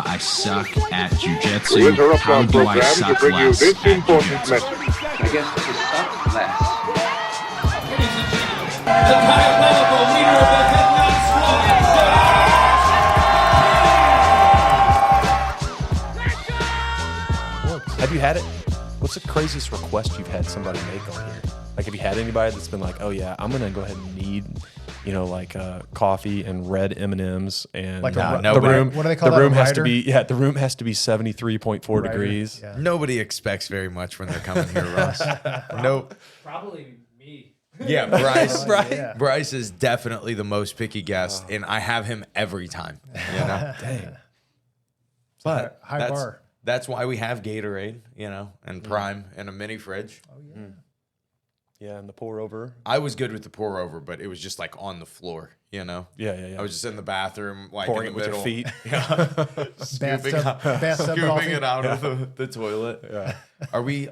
I suck at jiu-jitsu? How do I suck less at jiu-jitsu? I guess to suck less. Ladies and gentlemen, the diabolical leader of the head knot Have you had it? What's the craziest request you've had somebody make on here? Like, have you had anybody that's been like, oh yeah, I'm gonna go ahead and need, coffee and red M&Ms and Like the room. What do they call that? The room has Rider? to be the room has to be 73.4 degrees. Yeah. Nobody expects very much when they're coming here, Ross. Nope. Probably me. Yeah, Bryce. Yeah. Bryce is definitely the most picky guest, and I have him every time. You know, Dang. but High that's, bar. That's why we have Gatorade, and Prime and a mini fridge. Oh yeah. Yeah, and the pour over. I was good with the pour over, but it was just like on the floor. Yeah. I was just in the bathroom, like Pouring in it the with middle. your feet. Scooping Bathtub coffee. it out of the toilet. Yeah. Are we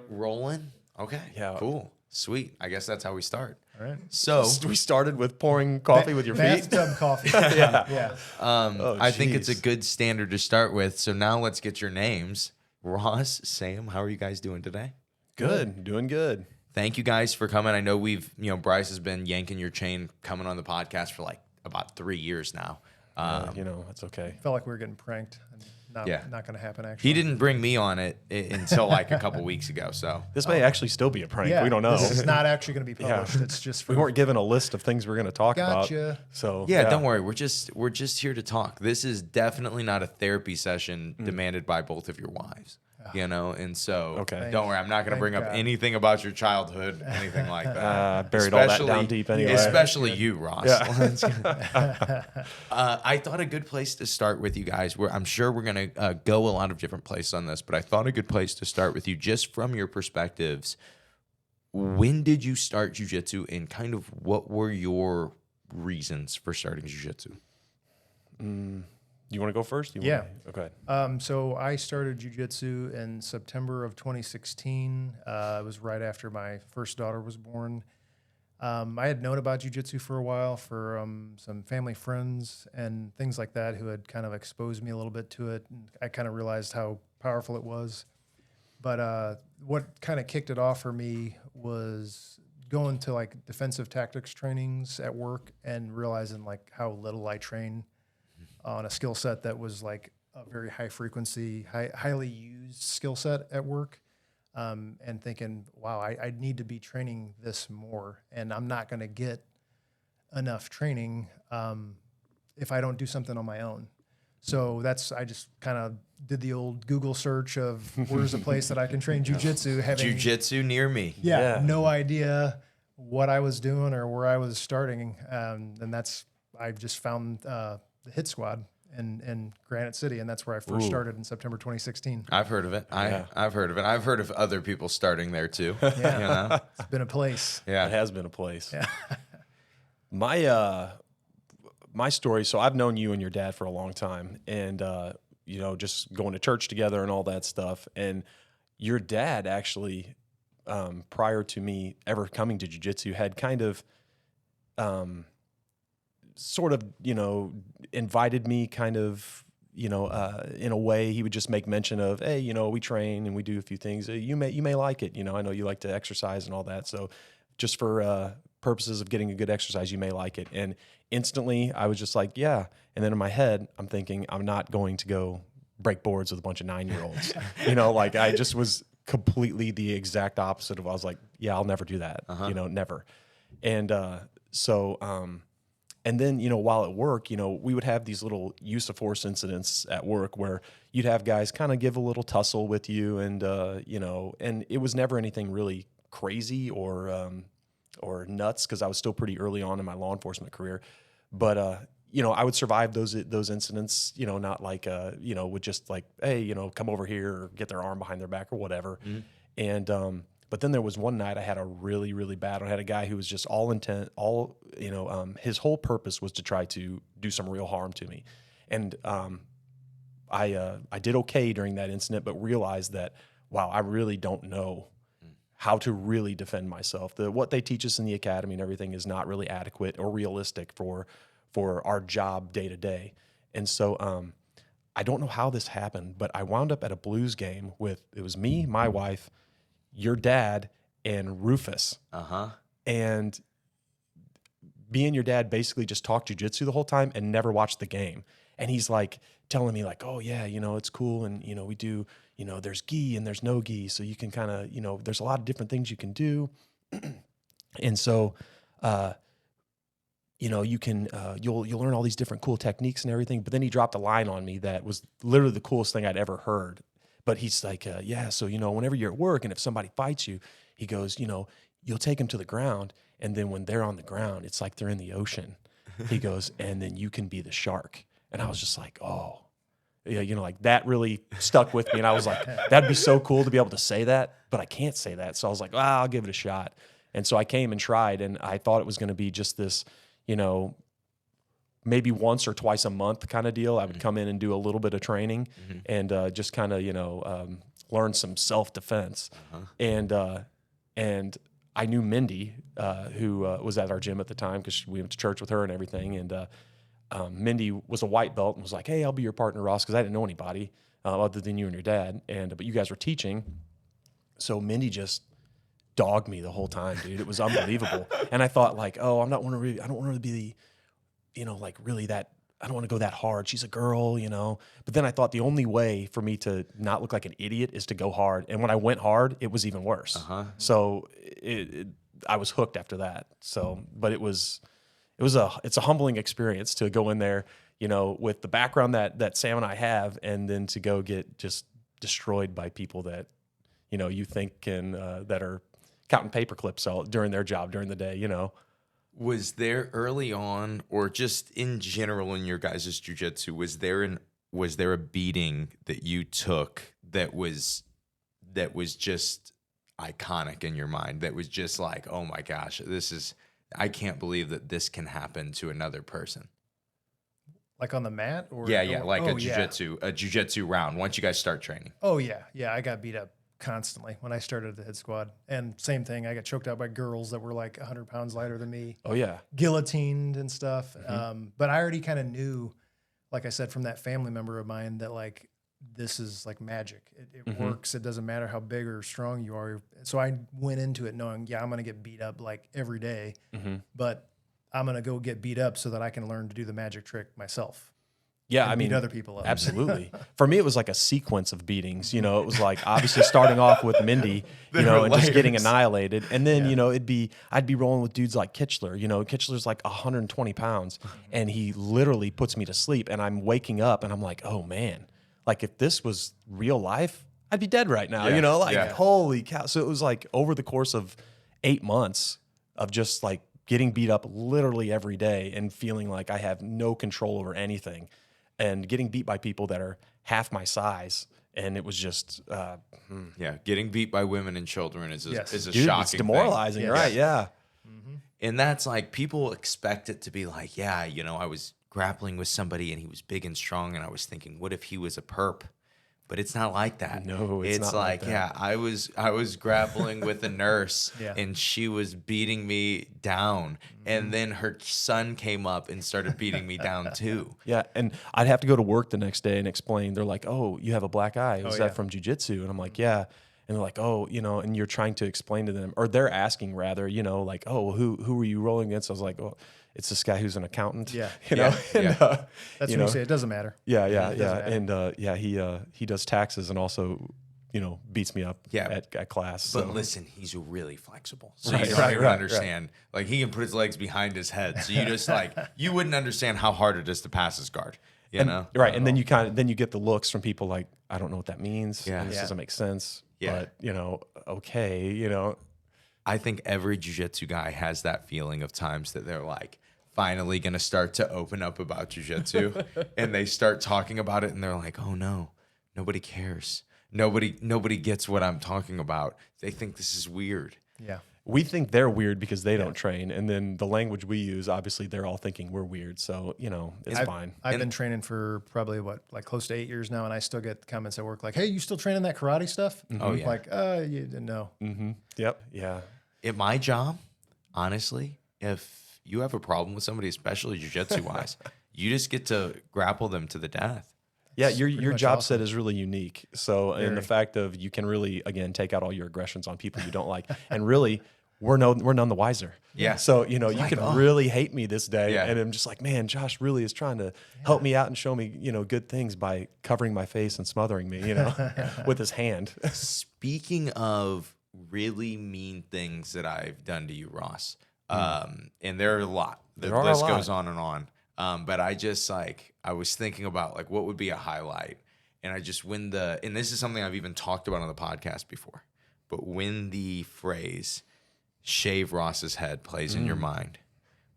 rolling? Okay. Yeah. Cool. Sweet. I guess that's how we start. All right. So We started with pouring coffee with your feet. Bathtub coffee. Yeah. I think it's a geez. good standard to start with. So now let's get your names. Ross, Sam, how are you guys doing today? Good. Doing good. Thank you guys for coming. I know Bryce has been yanking your chain coming on the podcast for like about 3 years now. That's okay. Felt like we were getting pranked. Not going to happen. Actually, He didn't bring me on it until like a couple weeks ago. So This may actually still be a prank. Yeah, We don't know. This is not actually going to be published. It's just for We weren't given a list of things we're going to talk Gotcha. about. So yeah, don't worry. We're just here to talk. This is definitely not a therapy session demanded by both of your wives. And so Okay. don't worry. I'm not going to Thank bring up God. anything about your childhood, anything like that. Buried all that down deep anyway. Especially you, Ross. Yeah. I thought a good place to start with you guys, I'm sure we're going to go a lot of different places on this, but I thought a good place to start with you, just from your perspectives. When did you start jiu-jitsu, and kind of what were your reasons for starting jiu-jitsu? You want to go first? Yeah. Okay. So I started jiu-jitsu in September of 2016. It was right after my first daughter was born. I had known about jiu-jitsu for a while for some family friends and things like that who had kind of exposed me a little bit to it. And I kind of realized how powerful it was. But what kind of kicked it off for me was going to like defensive tactics trainings at work and realizing like how little I train on a skill set that was like a very high frequency, highly used skill set at work. And thinking, wow, I need to be training this more, and I'm not going to get enough training if I don't do something on my own. So I just kind of did the old Google search of where's a place that I can train jiu-jitsu. Having Jiu-jitsu near me. yeah, no idea what I was doing or where I was starting, and I just found the Hit Squad in Granite City, and that's where I first started in September 2016. I've heard of it. I've heard of it. I've heard of other people starting there too. Yeah. It's been a place. Yeah. It has been a place. Yeah. My story, so I've known you and your dad for a long time, and just going to church together and all that stuff. And your dad actually, prior to me ever coming to jiu-jitsu, had kind of sort of, invited me kind of, in a way. He would just make mention of, hey, we train and we do a few things. You may like it. I know you like to exercise and all that. So just for purposes of getting a good exercise, you may like it. And instantly I was just like, yeah. And then in my head, I'm thinking, I'm not going to go break boards with a bunch of 9-year-olds. I just was completely the exact opposite of, I was like, yeah, I'll never do that. Never. And and then, while at work, we would have these little use of force incidents at work where you'd have guys kind of give a little tussle with you, and and it was never anything really crazy or nuts, because I was still pretty early on in my law enforcement career. But I would survive those incidents. Not like would just like, hey, come over here, or get their arm behind their back or whatever. Mm-hmm. And but then there was one night I had a really, really bad one. I had a guy who was just all intent, his whole purpose was to try to do some real harm to me. And I did okay during that incident, but realized that, wow, I really don't know how to really defend myself. What they teach us in the academy and everything is not really adequate or realistic for our job day to day. And so I don't know how this happened, but I wound up at a Blues game it was me, my wife, your dad, and Rufus. And me and your dad basically just talked jujitsu the whole time and never watched the game. And he's like telling me like, oh yeah, it's cool. And, we do, there's gi and there's no gi. So you can kind of, there's a lot of different things you can do. And so, you can, you'll learn all these different cool techniques and everything. But then he dropped a line on me that was literally the coolest thing I'd ever heard. But he's like, yeah, so, whenever you're at work and if somebody fights you, he goes, you'll take them to the ground. And then when they're on the ground, it's like they're in the ocean. He goes, and then you can be the shark. And I was just like, oh, yeah, like that really stuck with me. And I was like, that'd be so cool to be able to say that, but I can't say that. So I was like, I'll give it a shot. And so I came and tried, and I thought it was going to be just this, maybe once or twice a month kind of deal. I would come in and do a little bit of training and just kind of, learn some self-defense. And I knew Mindy, who was at our gym at the time because we went to church with her and everything. And Mindy was a white belt and was like, hey, I'll be your partner, Ross, because I didn't know anybody other than you and your dad. But you guys were teaching. So Mindy just dogged me the whole time, dude. It was unbelievable. And I thought like, oh, I don't want her to be, like really that, I don't want to go that hard. She's a girl, But then I thought the only way for me to not look like an idiot is to go hard. And when I went hard, it was even worse. So I was hooked after that. So, but it's a humbling experience to go in there, with the background that Sam and I have, and then to go get just destroyed by people that, you think can, that are counting paper clips all during their job during the day, Was there early on, or just in general in your guys' jiu-jitsu, was there a beating that you took that was just iconic in your mind, that was just like, oh my gosh, I can't believe that this can happen to another person? Like on the mat? Or Like a jiu-jitsu round once you guys start training. Oh yeah. I got beat up constantly when I started the hit squad. And same thing, I got choked out by girls that were like 100 pounds lighter than me. Oh yeah. Guillotined and stuff. But I already kind of knew, like I said, from that family member of mine, that like, this is like magic. It works. It doesn't matter how big or strong you are. So I went into it knowing, I'm going to get beat up like every day, but I'm going to go get beat up so that I can learn to do the magic trick myself. Yeah, I mean, beat other people up. Absolutely. For me, it was like a sequence of beatings. It was like obviously starting off with Mindy, and just getting annihilated, and then I'd be rolling with dudes like Kitchler. Kitchler's like 120 pounds, and he literally puts me to sleep, and I'm waking up, and I'm like, oh man, like if this was real life, I'd be dead right now. Holy cow! So it was like over the course of 8 months of just like getting beat up literally every day and feeling like I have no control over anything. And getting beat by people that are half my size, and it was just getting beat by women and children is a Dude, shocking it's demoralizing, thing. right? Yeah. And that's like, people expect it to be like, I was grappling with somebody and he was big and strong, and I was thinking, what if he was a perp? But it's not like that. No, it's not like that. I was grappling with a nurse Yeah. and she was beating me down, and then her son came up and started beating me down too. Yeah, and I'd have to go to work the next day and explain. They're like, "Oh, you have a black eye. Is that from jiu-jitsu?" And I'm like, "Yeah." And they're like, "Oh, and you're trying to explain to them, or they're asking rather, like, "Oh, well, who were you rolling against?" I was like, "Oh, it's this guy who's an accountant." Yeah. And, That's what you say. It doesn't matter. Yeah. It doesn't And he does taxes and also, beats me up at class. But so. listen, he's really flexible. So Right, you don't right, even right, understand. Like, he can put his legs behind his head. So you just you wouldn't understand how hard it is to pass his guard. You know? Right. And then you you get the looks from people like, I don't know what that means. Yeah. And this doesn't make sense. Yeah. But, okay, I think every jiu-jitsu guy has that feeling of times that they're like finally going to start to open up about jiu-jitsu and they start talking about it and they're like, oh no, nobody cares. Nobody gets what I'm talking about. They think this is weird. Yeah. We think they're weird because they don't train. And then the language we use, obviously they're all thinking we're weird. So, it's fine. I've been training for probably close to 8 years now, and I still get comments at work like, "Hey, you still training that karate stuff?" Oh, yeah. Like, you didn't know. Yep. Yeah. At my job, honestly, if you have a problem with somebody, especially jiu-jitsu wise, you just get to grapple them to the death. Yeah, It's your pretty your much job awesome. set is really unique. So, and the Very. fact of you can really again take out all your aggressions on people you don't like, and really we're none the wiser. Yeah. So you like, can oh. really hate me this day, Yeah. and I'm just like, man, Josh really is trying to help me out and show me good things by covering my face and smothering me, with his hand. Speaking of really mean things that I've done to you, Ross, and there are a lot. The There are a list lot. goes on and on. But I just I was thinking about what would be a highlight, and I just and this is something I've even talked about on the podcast before, but when the phrase "shave Ross's head" plays in your mind,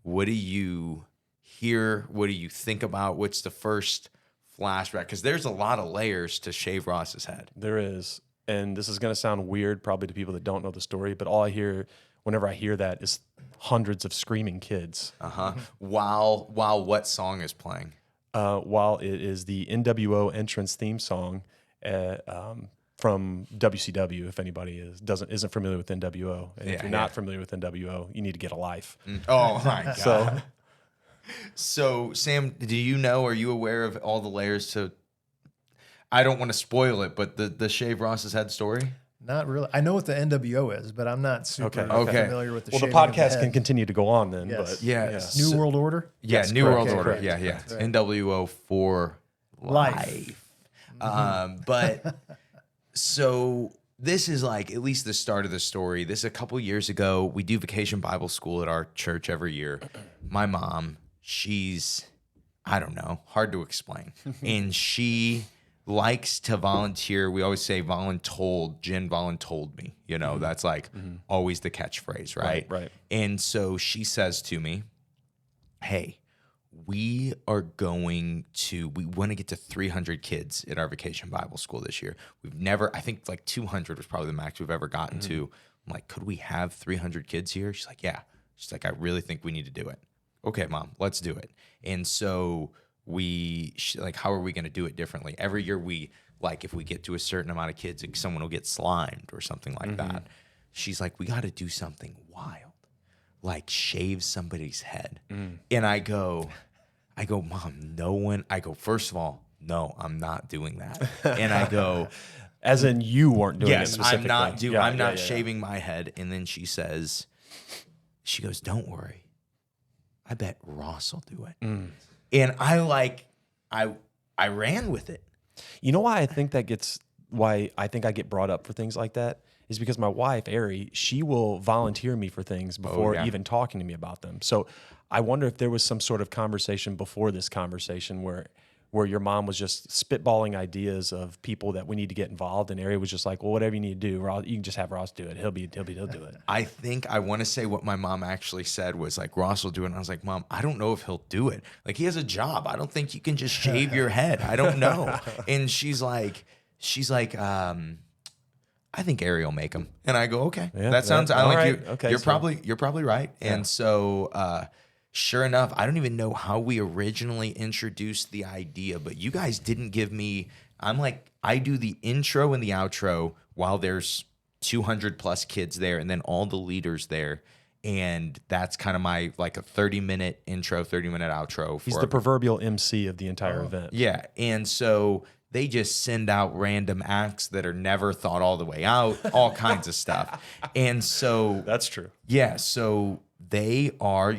what do you hear? What do you think about? What's the first flashback? Because there's a lot of layers to shave Ross's head. There is, and this is going to sound weird probably to people that don't know the story, but all I hear whenever I hear that is hundreds of screaming kids. While what song is playing? While it is the NWO entrance theme song from WCW, if anybody isn't familiar with NWO, and if you're not familiar with NWO, you need to get a life. Oh my god! So So Sam, do you know? Are you aware of all the layers to? I don't want to spoil it, but the shave Ross's head story. Not really. I know what the NWO is, but I'm not super Okay. familiar with the well, the shaving of podcast head. can continue to go on then, Yes. but Yes. New World Order? Yeah, Yes, New correct. World Okay, Order. correct. Yeah, yeah. That's right. NWO for life. But so this is at least the start of the story. This is a couple years ago. We do Vacation Bible School at our church every year. My mom, she's, I don't know, hard to explain. And she likes to volunteer. We always say voluntold. Jen voluntold me. That's always the catchphrase, right? Right. And so she says to me, hey, we want to get to 300 kids at our Vacation Bible School this year. I think 200 was probably the max we've ever gotten to. I'm like, could we have 300 kids here? She's like, yeah. She's like, I really think we need to do it. Okay, Mom, let's do it. And so how are we going to do it differently? Every year if we get to a certain amount of kids, someone will get slimed or something like that. She's like, we got to do something wild, like shave somebody's head. And I go, Mom, first of all, no, I'm not doing that. And I go, as in you weren't doing it yes, specifically. I'm not shaving my head. And then she goes, don't worry. I bet Ross will do it. And I ran with it. You know why I think I get brought up for things like that is because my wife, Ari, she will volunteer me for things before even talking to me about them. So I wonder if there was some sort of conversation before this conversation where your mom was just spitballing ideas of people that we need to get involved, and Ari was just like, well, whatever you need to do, Ross, you can just have Ross do it. He'll do it. I want to say what my mom actually said was Ross will do it. And I was like, Mom, I don't know if he'll do it. He has a job. I don't think you can just shave your head. I don't know. And she's like, I think Ari will make him. And I go, okay, that sounds. all I'm right. Okay, you're probably right. Yeah. And so, sure enough, I don't even know how we originally introduced the idea, but you guys didn't give me. I do the intro and the outro while there's 200 plus kids there, and then all the leaders there. And that's kind of my a 30-minute intro, 30-minute outro. He's the proverbial MC of the entire event. Yeah. And so they just send out random acts that are never thought all the way out, all kinds of stuff. And so That's true. yeah, so they are,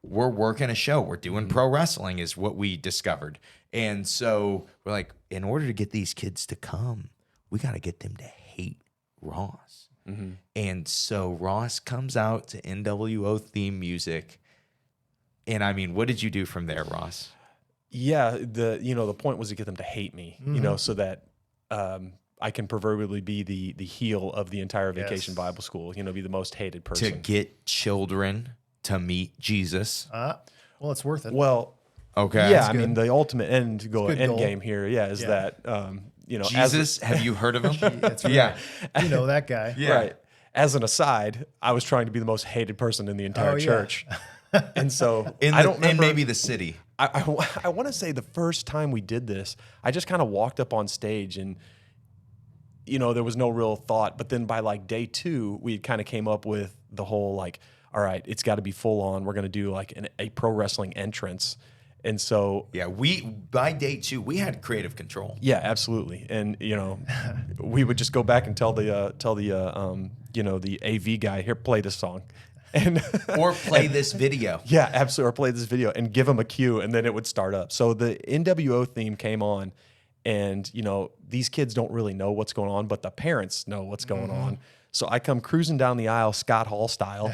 we're working a show. We're doing pro wrestling is what we discovered. And so we're like, in order to get these kids to come, we got to get them to hate Ross. And so Ross comes out to NWO theme music. And I mean, what did you do from there, Ross? Yeah, the point was to get them to hate me, so that I can proverbially be the heel of the entire Vacation Bible School, be the most hated person. To get children to meet Jesus. Well, it's worth it. Well, Okay. yeah, I mean, the ultimate end goal. game here, is that, Jesus, have you heard of him? That's right. Yeah. You know that guy. Yeah. Right. As an aside, I was trying to be the most hated person in the entire church. And so I don't remember. And maybe the city. I want to say the first time we did this, I just kind of walked up on stage and, there was no real thought. But then by day 2, we kind of came up with the whole all right, it's got to be full on. We're going to do a pro wrestling entrance. And so, Yeah, by day 2 we had creative control. yeah, absolutely. And we would just go back and tell the the AV guy, here, play this song, and Or play this video. yeah, absolutely, or play this video and give them a cue, and then it would start up. So the NWO theme came on, and these kids don't really know what's going on, but the parents know what's going on. So I come cruising down the aisle, Scott Hall style.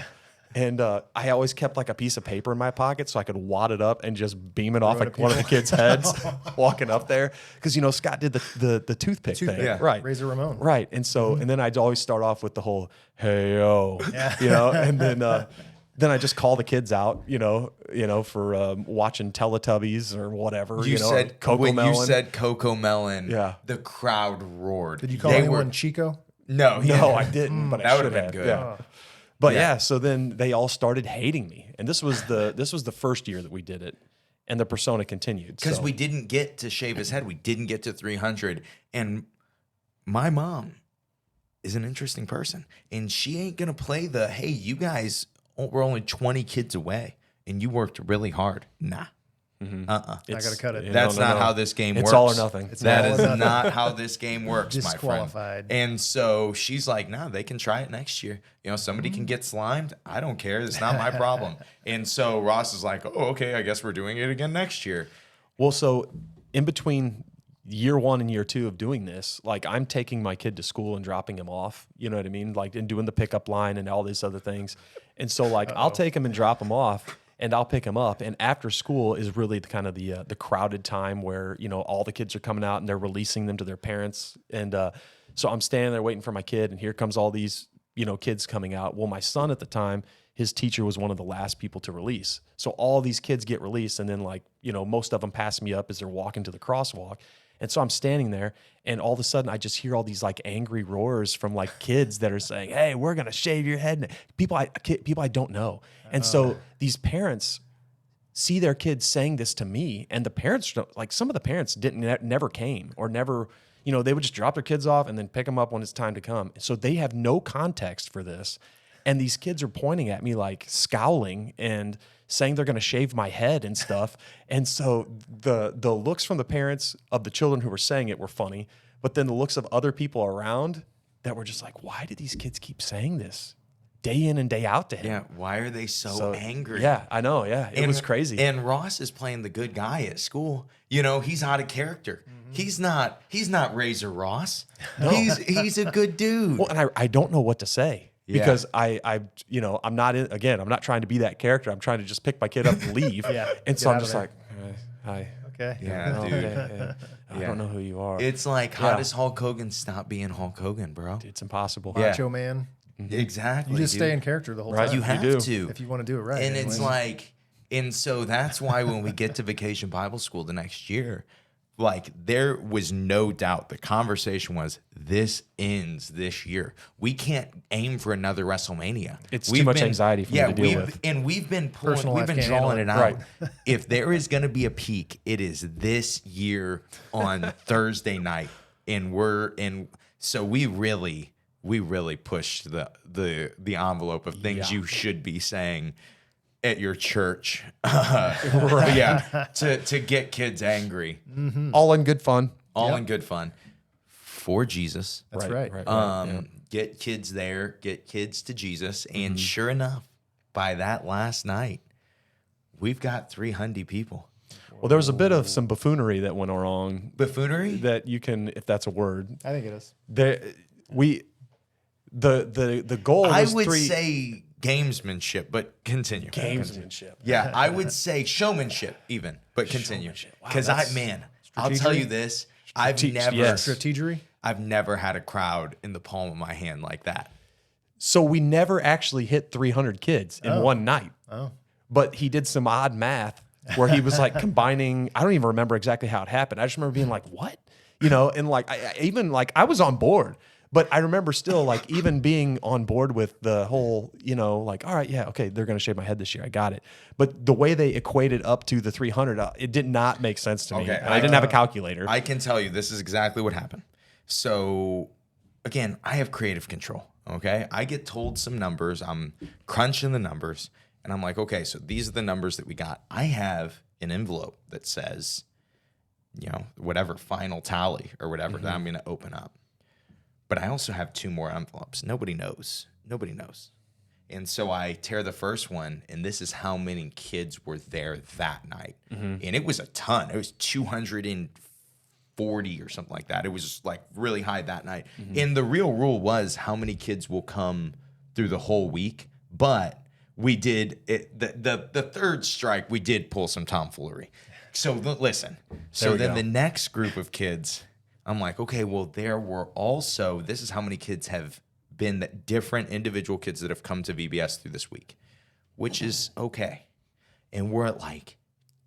And I always kept like a piece of paper in my pocket so I could wad it up and just beam it off like one of the kids' heads walking up there. Because, Scott did the toothpick thing. Yeah. Right. Razor Ramon. Right. And so, and then I'd always start off with the whole, hey, yo, and then I just call the kids out, for watching Teletubbies or whatever. You said Coco when Melon. you said Coco Melon, Yeah. the crowd roared. Did you call They anyone were- Chico? No, No, I didn't. But I That should would've been have. good. Yeah. But Yeah. yeah, so then they all started hating me, and this was the first year that we did it, and the persona continued Because so. we didn't get to shave his head. We didn't get to 300. And my mom is an interesting person. And she ain't going to play the, hey, you guys were only 20 kids away and you worked really hard. Nah. I gotta cut it. That's not how this game works. It's all or nothing. That all or is nothing. not how this game works, my friend. Disqualified. And so she's like, no, they can try it next year. Somebody can get slimed. I don't care. It's not my problem. And so Ross is like, oh, okay, I guess we're doing it again next year. Well, so in between year 1 and year 2 of doing this, like I'm taking my kid to school and dropping him off, you know what I mean? Like, and doing the pickup line and all these other things. And so like I'll take him and drop him off, and I'll pick him up. And after school is really the kind of the crowded time where, all the kids are coming out and they're releasing them to their parents. And so I'm standing there waiting for my kid, and here comes all these, kids coming out. Well, my son at the time, his teacher was one of the last people to release. So all these kids get released, and then most of them pass me up as they're walking to the crosswalk. And so I'm standing there, and all of a sudden I just hear all these angry roars from kids that are saying, "Hey, we're gonna shave your head." People I don't know. And so these parents see their kids saying this to me, and the parents some of the parents never came, or never, they would just drop their kids off and then pick them up when it's time to come. So they have no context for this, and these kids are pointing at me scowling and saying they're going to shave my head and stuff. And so the looks from the parents of the children who were saying it were funny, but then the looks of other people around that were just like, why do these kids keep saying this day in and day out to him? Yeah, why are they so angry? Yeah, I know. Yeah, it was crazy. And Ross is playing the good guy at school. He's out of character. He's not Razor Ross. He's a good dude. Well, and I don't know what to say. Yeah. Because I'm not trying to be that character. I'm trying to just pick my kid up and leave. Yeah, And so get I'm out just of like, hi. Okay. Yeah, Oh, dude. okay, I don't know who you are. It's like, how Yeah. does Hulk Hogan stop being Hulk Hogan, bro? It's impossible. Yeah. Macho Man. Exactly. You just dude. stay in character the whole Right. time. You have do. to. if you want to do it right. And it's anyways. like, and so that's why when we get to Vacation Bible School the next year, there was no doubt. The conversation was, this ends this year. We can't aim for another WrestleMania. It's too much anxiety for me to deal with. And we've been pulling, Personal we've life been can't drawing it handle out. it. Right. If there is going to be a peak, it is this year on Thursday night, so we really pushed the envelope of things you should be saying at your church, yeah, to get kids angry, All in good fun. all in good fun, for Jesus. That's right. Get kids there, get kids to Jesus, and sure enough, by that last night, we've got 300 people. Well, there was a bit of some buffoonery that went wrong Buffoonery? that you can, if that's a word. I think it is. The goal I was would three say gamesmanship, but continue. gamesmanship. Yeah, I would say showmanship even, but continue. Showmanship. Wow, Because that's I'll tell you this, I've never yes. Strategery. I've never had a crowd in the palm of my hand like that. So we never actually hit 300 kids in one night. Oh. But he did some odd math where he was combining. I don't even remember exactly how it happened. I just remember being like, what? And I was on board. But I remember still even being on board with the whole, all right, yeah, okay, they're going to shave my head this year. I got it. But the way they equated up to the 300, it did not make sense to me. Okay, And I didn't have a calculator. I can tell you this is exactly what happened. So again, I have creative control. Okay. I get told some numbers. I'm crunching the numbers and I'm like, okay, so these are the numbers that we got. I have an envelope that says, you know, whatever final tally or whatever that I'm going to open up. But I also have 2 more envelopes. Nobody knows. Nobody knows. And so I tear the first one, and this is how many kids were there that night. And it was a ton. It was 240 or something like that. It was just like really high that night. And the real rule was how many kids will come through the whole week. But we did it, the third strike, we did pull some tomfoolery. So listen. So then the next group of kids, I'm like, okay, well, there were also, this is how many kids have been that different individual kids that have come to VBS through this week, which is okay. And we're at like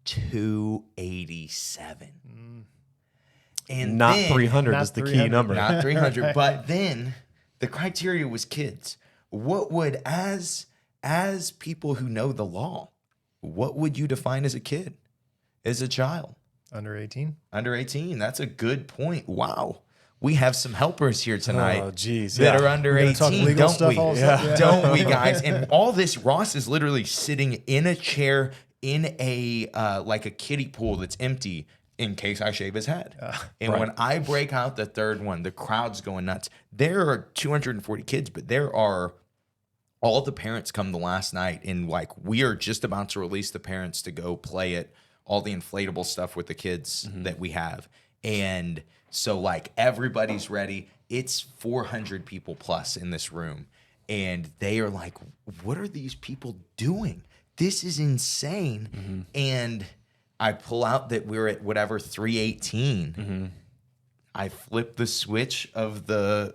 287. And Not then, 300 is the key number. Not 300. But then the criteria was kids. What would, as people who know the law, what would you define as a kid, as a child? Under 18. Under 18. That's a good point. Wow. We have some helpers here tonight Oh, geez, that yeah. are under We're gonna talk 18, legal don't stuff we? all of a sudden? Yeah. Don't we, guys? And all this, Ross is literally sitting in a chair in a like a kiddie pool that's empty in case I shave his head. And when I break out the third one, the crowd's going nuts. There are 240 kids, but there are all the parents come the last night, and like we are just about to release the parents to go play it, all the inflatable stuff with the kids that we have. And so like everybody's ready. It's 400 people plus in this room. And they are like, what are these people doing? This is insane. And I pull out that we're at whatever 318. I flip the switch of the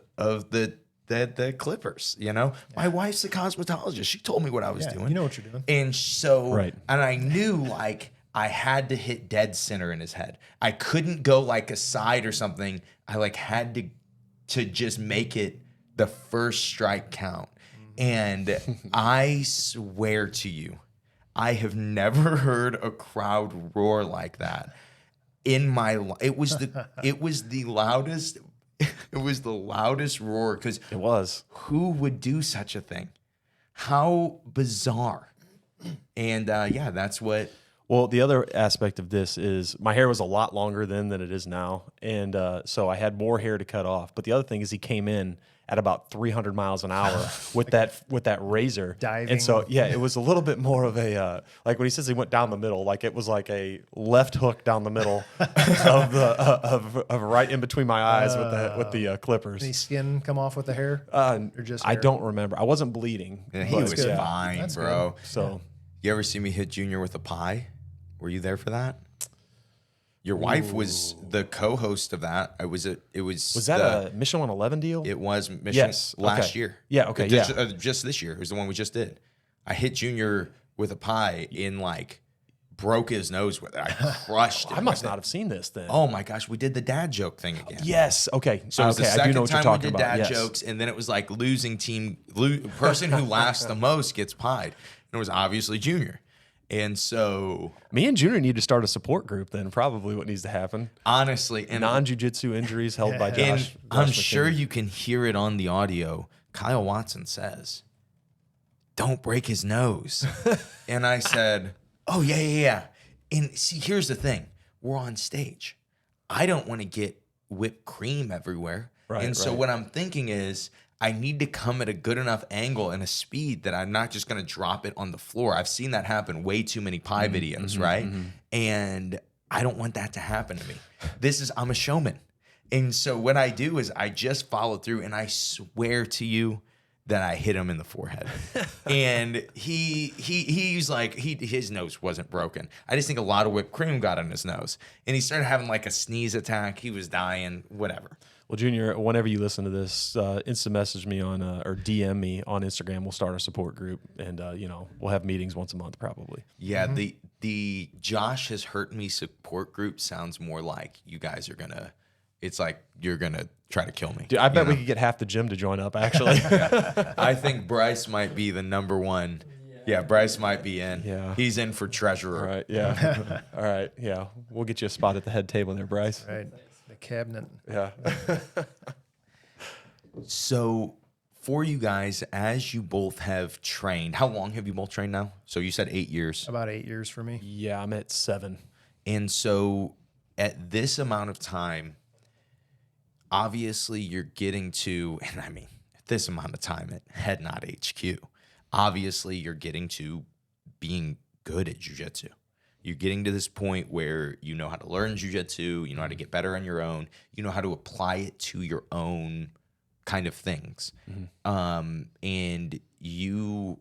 clippers, you know? My wife's a cosmetologist. She told me what I was doing. You know what you're doing. And so, Right. and I knew like I had to hit dead center in his head. I couldn't go like a side or something. I like had to just make it the first strike count. And I swear to you, I have never heard a crowd roar like that in my life. It was the loudest. It was the loudest roar because It was. who would do such a thing? How bizarre. And yeah, that's what. Well, the other aspect of this is my hair was a lot longer then than it is now. And so I had more hair to cut off. But the other thing is he came in at about 300 miles an hour with that razor. Diving. And so, yeah, it was a little bit more of a, like when he says he went down the middle, like it was like a left hook down the middle of right in between my eyes with the clippers. Any skin come off with the hair? Or just I hair? don't remember. I wasn't bleeding. And he but, was yeah. fine, That's bro. So You ever see me hit Junior with a pie? Were you there for that? Your wife was the co-host of that. was that a Mission 111 deal? It was Mission Yes. last Okay. year. Yeah, okay, Just this year. It was the one we just did. I hit Junior with a pie in like broke his nose with it. I crushed it. I must with not it. have seen this then. Oh my gosh, we did the dad joke thing again. Yes. Okay. So it was okay, the I do second know what you're time we talking did about. dad Yes. jokes, and then it was like person who laughs the most gets pied. And it was obviously Junior. And so Me and Junior need to start a support group then, probably what needs to happen. honestly, and Non-Jiu-Jitsu injuries held by And Josh. I'm Josh sure McKinney. you can hear it on the audio. Kyle Watson says, "Don't break his nose." And I said, "Oh, yeah. And see, here's the thing. We're on stage. I don't want to get whipped cream everywhere. Right, and so right. what I'm thinking is I need to come at a good enough angle and a speed that I'm not just going to drop it on the floor. I've seen that happen way too many pie videos, right? And I don't want that to happen to me. I'm a showman. And so what I do is I just follow through, and I swear to you that I hit him in the forehead. And he's like, his nose wasn't broken. I just think a lot of whipped cream got on his nose. And he started having like a sneeze attack. He was dying, whatever. Well, Junior, whenever you listen to this, instant message me on or DM me on Instagram. We'll start a support group, and we'll have meetings once a month probably. Yeah, the Josh has hurt me support group sounds more like you guys are gonna. It's like you're gonna try to kill me. Dude, I bet we could get half the gym to join up. Actually, I think Bryce might be the number one. Yeah, Bryce might be in. Yeah. He's in for treasurer. All right. Yeah. All right. Yeah. We'll get you a spot at the head table there, Bryce. Right. The cabinet. Yeah. So For you guys, as you both have trained, how long have you both trained now? So you said 8 years. About 8 years for me. Yeah, I'm at 7. And so at this amount of time, obviously you're getting to, and I mean, at this amount of time at Head Nod HQ, obviously you're getting to being good at jiu-jitsu. You're getting to this point where you know how to learn jiu-jitsu, you know how to get better on your own, you know how to apply it to your own kind of things. And you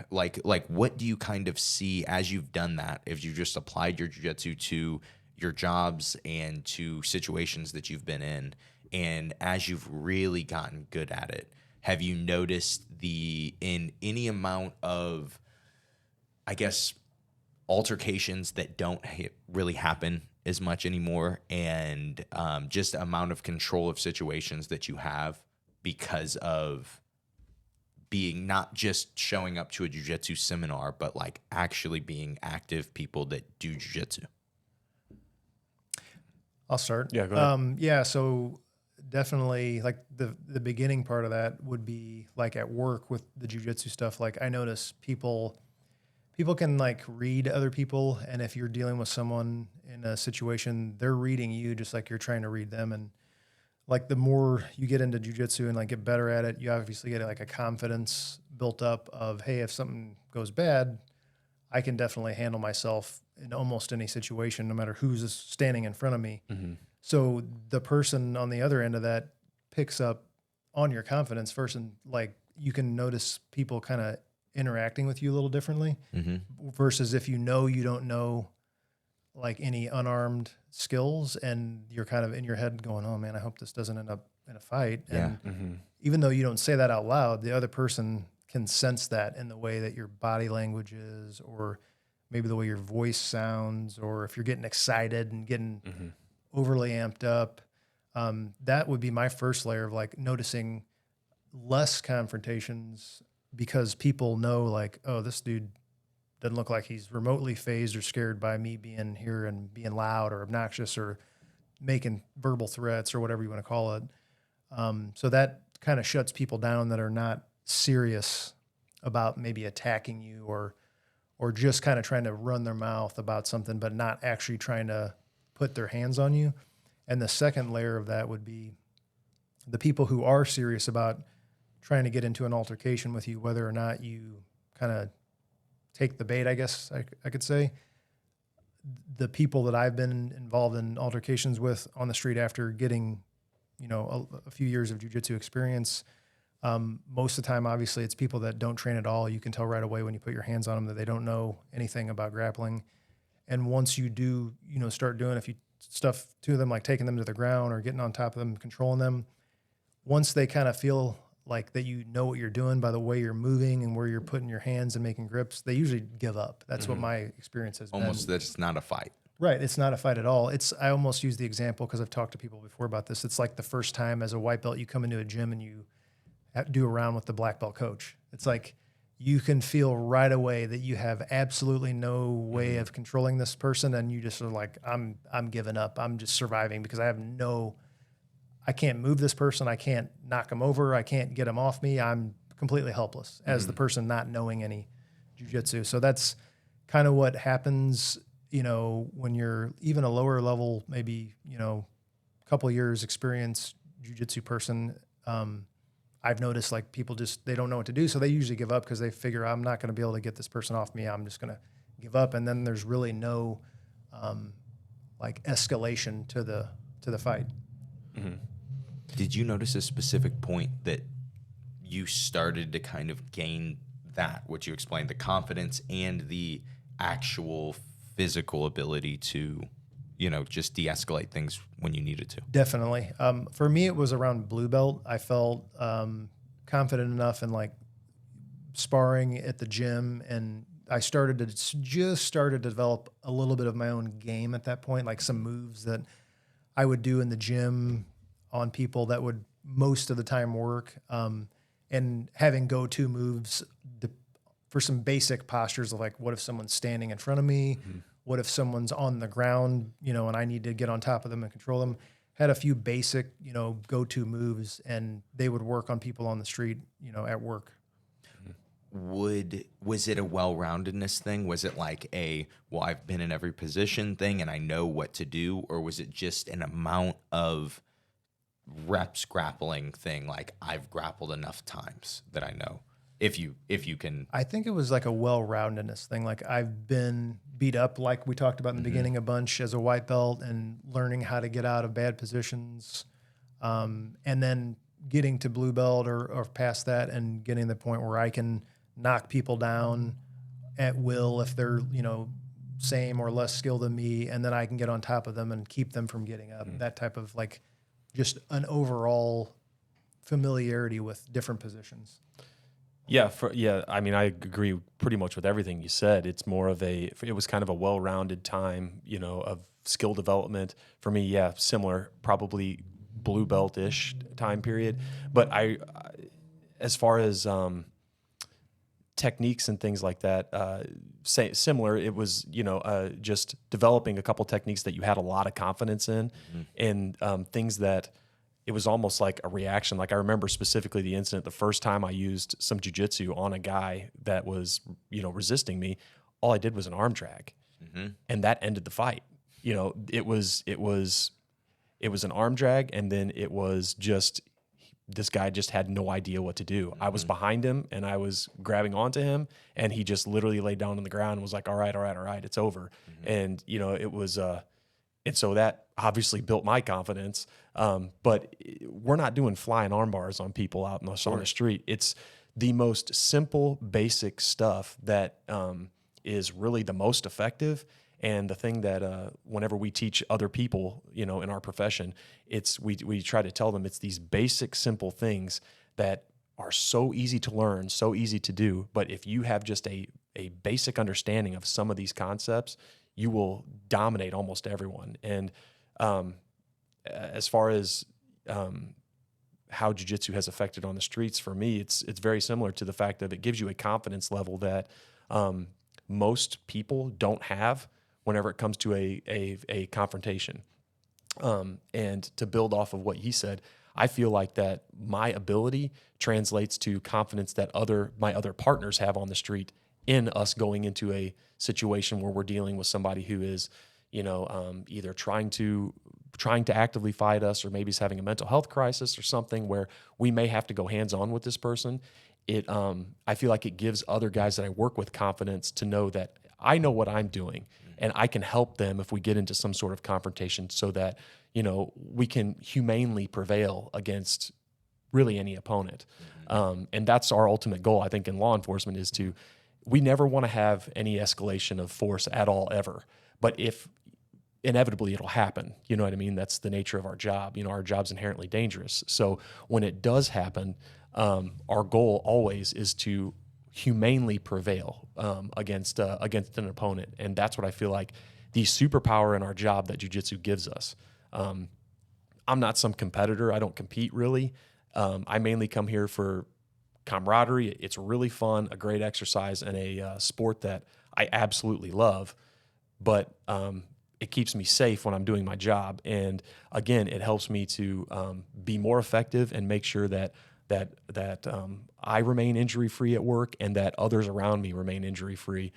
like what do you kind of see as you've done that, if you just applied your jiu-jitsu to your jobs and to situations that you've been in, and as you've really gotten good at it, have you noticed in any amount of, I guess, altercations that don't really happen as much anymore, and just amount of control of situations that you have because of being not just showing up to a jiu-jitsu seminar, but like actually being active people that do jiu-jitsu? I'll start. Yeah, go ahead. Yeah, so definitely like the beginning part of that would be like at work with the jiu-jitsu stuff. Like I notice people can like read other people, and if you're dealing with someone in a situation, they're reading you just like you're trying to read them. And like the more you get into jiu-jitsu and like get better at it, you obviously get like a confidence built up of, hey, if something goes bad, I can definitely handle myself in almost any situation, no matter who's standing in front of me. So the person on the other end of that picks up on your confidence first, and like you can notice people kind of interacting with you a little differently versus if you don't know like any unarmed skills, and you're kind of in your head going, oh man, I hope this doesn't end up in a fight. And even though you don't say that out loud, the other person can sense that in the way that your body language is, or maybe the way your voice sounds, or if you're getting excited and getting overly amped up. That would be my first layer of like noticing less confrontations, because people know like, oh, this dude doesn't look like he's remotely fazed or scared by me being here and being loud or obnoxious or making verbal threats or whatever you want to call it. So that kind of shuts people down that are not serious about maybe attacking you or just kind of trying to run their mouth about something, but not actually trying to put their hands on you. And the second layer of that would be the people who are serious about trying to get into an altercation with you, whether or not you kind of take the bait, I guess I could say. The people that I've been involved in altercations with on the street after getting, a few years of jiu-jitsu experience, most of the time, obviously, it's people that don't train at all. You can tell right away when you put your hands on them that they don't know anything about grappling. And once you do, start doing a few stuff to them, like taking them to the ground or getting on top of them, controlling them, once they kind of feel like that you know what you're doing by the way you're moving and where you're putting your hands and making grips, they usually give up. That's what my experience has Almost been. that it's not a fight. Right. It's not a fight at all. I almost use the example because I've talked to people before about this. It's like the first time as a white belt you come into a gym and you do a round with the black belt coach. It's like you can feel right away that you have absolutely no way of controlling this person, and you just are like, I'm giving up. I'm just surviving because I can't move this person. I can't knock him over. I can't get him off me. I'm completely helpless as the person not knowing any jiu-jitsu. So that's kind of what happens, when you're even a lower level, maybe, couple years experience jiu-jitsu person. I've noticed like people they don't know what to do. So they usually give up because they figure I'm not going to be able to get this person off me. I'm just going to give up. And then there's really no like escalation to the fight. Did you notice a specific point that you started to kind of gain that, what you explained, the confidence and the actual physical ability to, just de-escalate things when you needed to? Definitely. For me, it was around blue belt. I felt confident enough in like sparring at the gym, and I started to develop a little bit of my own game at that point, like some moves that I would do in the gym on people that would most of the time work, and having go-to moves for some basic postures of like, what if someone's standing in front of me? What if someone's on the ground, and I need to get on top of them and control them? had a few basic, go-to moves, and they would work on people on the street, at work. Was it a well-roundedness thing? Was it like I've been in every position thing and I know what to do? Or was it just an amount of reps grappling thing? Like I've grappled enough times that I know if you can. I think it was like a well-roundedness thing. Like I've been beat up, like we talked about in the beginning, a bunch as a white belt and learning how to get out of bad positions. And then getting to blue belt or past that and getting to the point where I can knock people down at will if they're, same or less skilled than me, and then I can get on top of them and keep them from getting up. That type of like just an overall familiarity with different positions. Yeah, I mean, I agree pretty much with everything you said. It's more of it was kind of a well-rounded time, of skill development. For me, yeah, similar, probably blue belt-ish time period. But as far as techniques and things like that, similar. It was, just developing a couple techniques that you had a lot of confidence in, and things that it was almost like a reaction. Like I remember specifically the incident, the first time I used some jiu-jitsu on a guy that was, resisting me, all I did was an arm drag, and that ended the fight. It was an arm drag, and then it was just, this guy just had no idea what to do. I was behind him and I was grabbing onto him, and he just literally laid down on the ground and was like, all right, it's over. And, it was, and so that obviously built my confidence. But we're not doing flying arm bars on people out on the street. It's the most simple, basic stuff that is really the most effective. And the thing that whenever we teach other people, in our profession, we try to tell them it's these basic, simple things that are so easy to learn, so easy to do. But if you have just a basic understanding of some of these concepts, you will dominate almost everyone. And as far as how jiu-jitsu has affected on the streets, for me, it's very similar to the fact that it gives you a confidence level that most people don't have whenever it comes to a confrontation. And to build off of what he said, I feel like that my ability translates to confidence that my other partners have on the street in us going into a situation where we're dealing with somebody who is, either trying to actively fight us, or maybe is having a mental health crisis or something where we may have to go hands-on with this person. I feel like it gives other guys that I work with confidence to know that I know what I'm doing, and I can help them if we get into some sort of confrontation, so that, we can humanely prevail against really any opponent. And that's our ultimate goal, I think, in law enforcement, is we never want to have any escalation of force at all, ever. But if inevitably it'll happen, you know what I mean? That's the nature of our job. Our job's inherently dangerous. So when it does happen, our goal always is to humanely prevail against an opponent. And that's what I feel like the superpower in our job that jiu-jitsu gives us. I'm not some competitor. I don't compete really. I mainly come here for camaraderie. It's really fun, a great exercise, and a sport that I absolutely love. But it keeps me safe when I'm doing my job. And again, it helps me to be more effective and make sure that I remain injury-free at work, and that others around me remain injury-free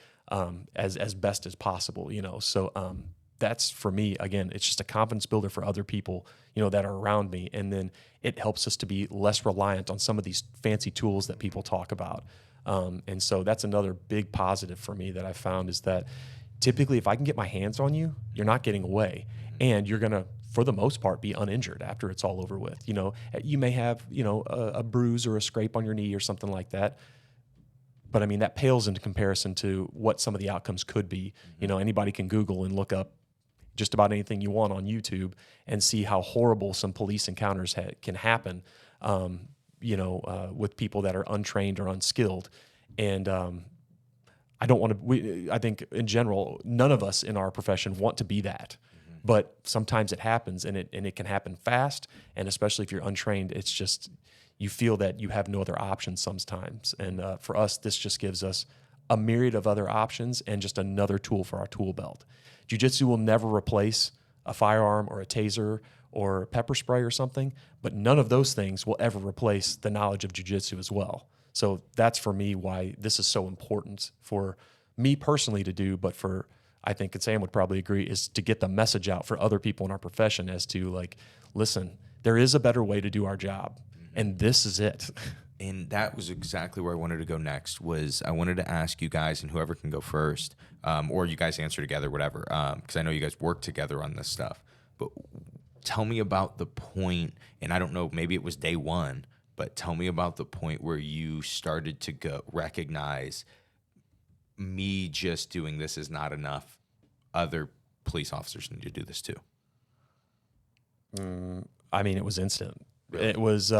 as best as possible. So that's, for me, again, it's just a confidence builder for other people, that are around me. And then it helps us to be less reliant on some of these fancy tools that people talk about. And so that's another big positive for me that I found, is that typically if I can get my hands on you, you're not getting away, and you're going to, for the most part, be uninjured after it's all over with. You may have, a bruise or a scrape on your knee or something like that. But I mean, that pales into comparison to what some of the outcomes could be. Anybody can Google and look up just about anything you want on YouTube and see how horrible some police encounters can happen, with people that are untrained or unskilled. And I don't want to, I think in general, none of us in our profession want to be that. But sometimes it happens, and it can happen fast. And especially if you're untrained, it's just, you feel that you have no other options sometimes. And for us, this just gives us a myriad of other options and just another tool for our tool belt. Jiu-jitsu will never replace a firearm or a taser or pepper spray or something, but none of those things will ever replace the knowledge of jiu-jitsu as well. So that's for me why this is so important for me personally to do, but for, I think, and Sam would probably agree, is to get the message out for other people in our profession as to like, listen, there is a better way to do our job, and this is it. And that was exactly where I wanted to go next. Was I wanted to ask you guys, and whoever can go first, or you guys answer together, whatever, because I know you guys work together on this stuff. But tell me about the point, and I don't know, maybe it was day one, but tell me about the point where you started to go recognize me just doing this is not enough. Other police officers need to do this too. I mean, it was instant. It was,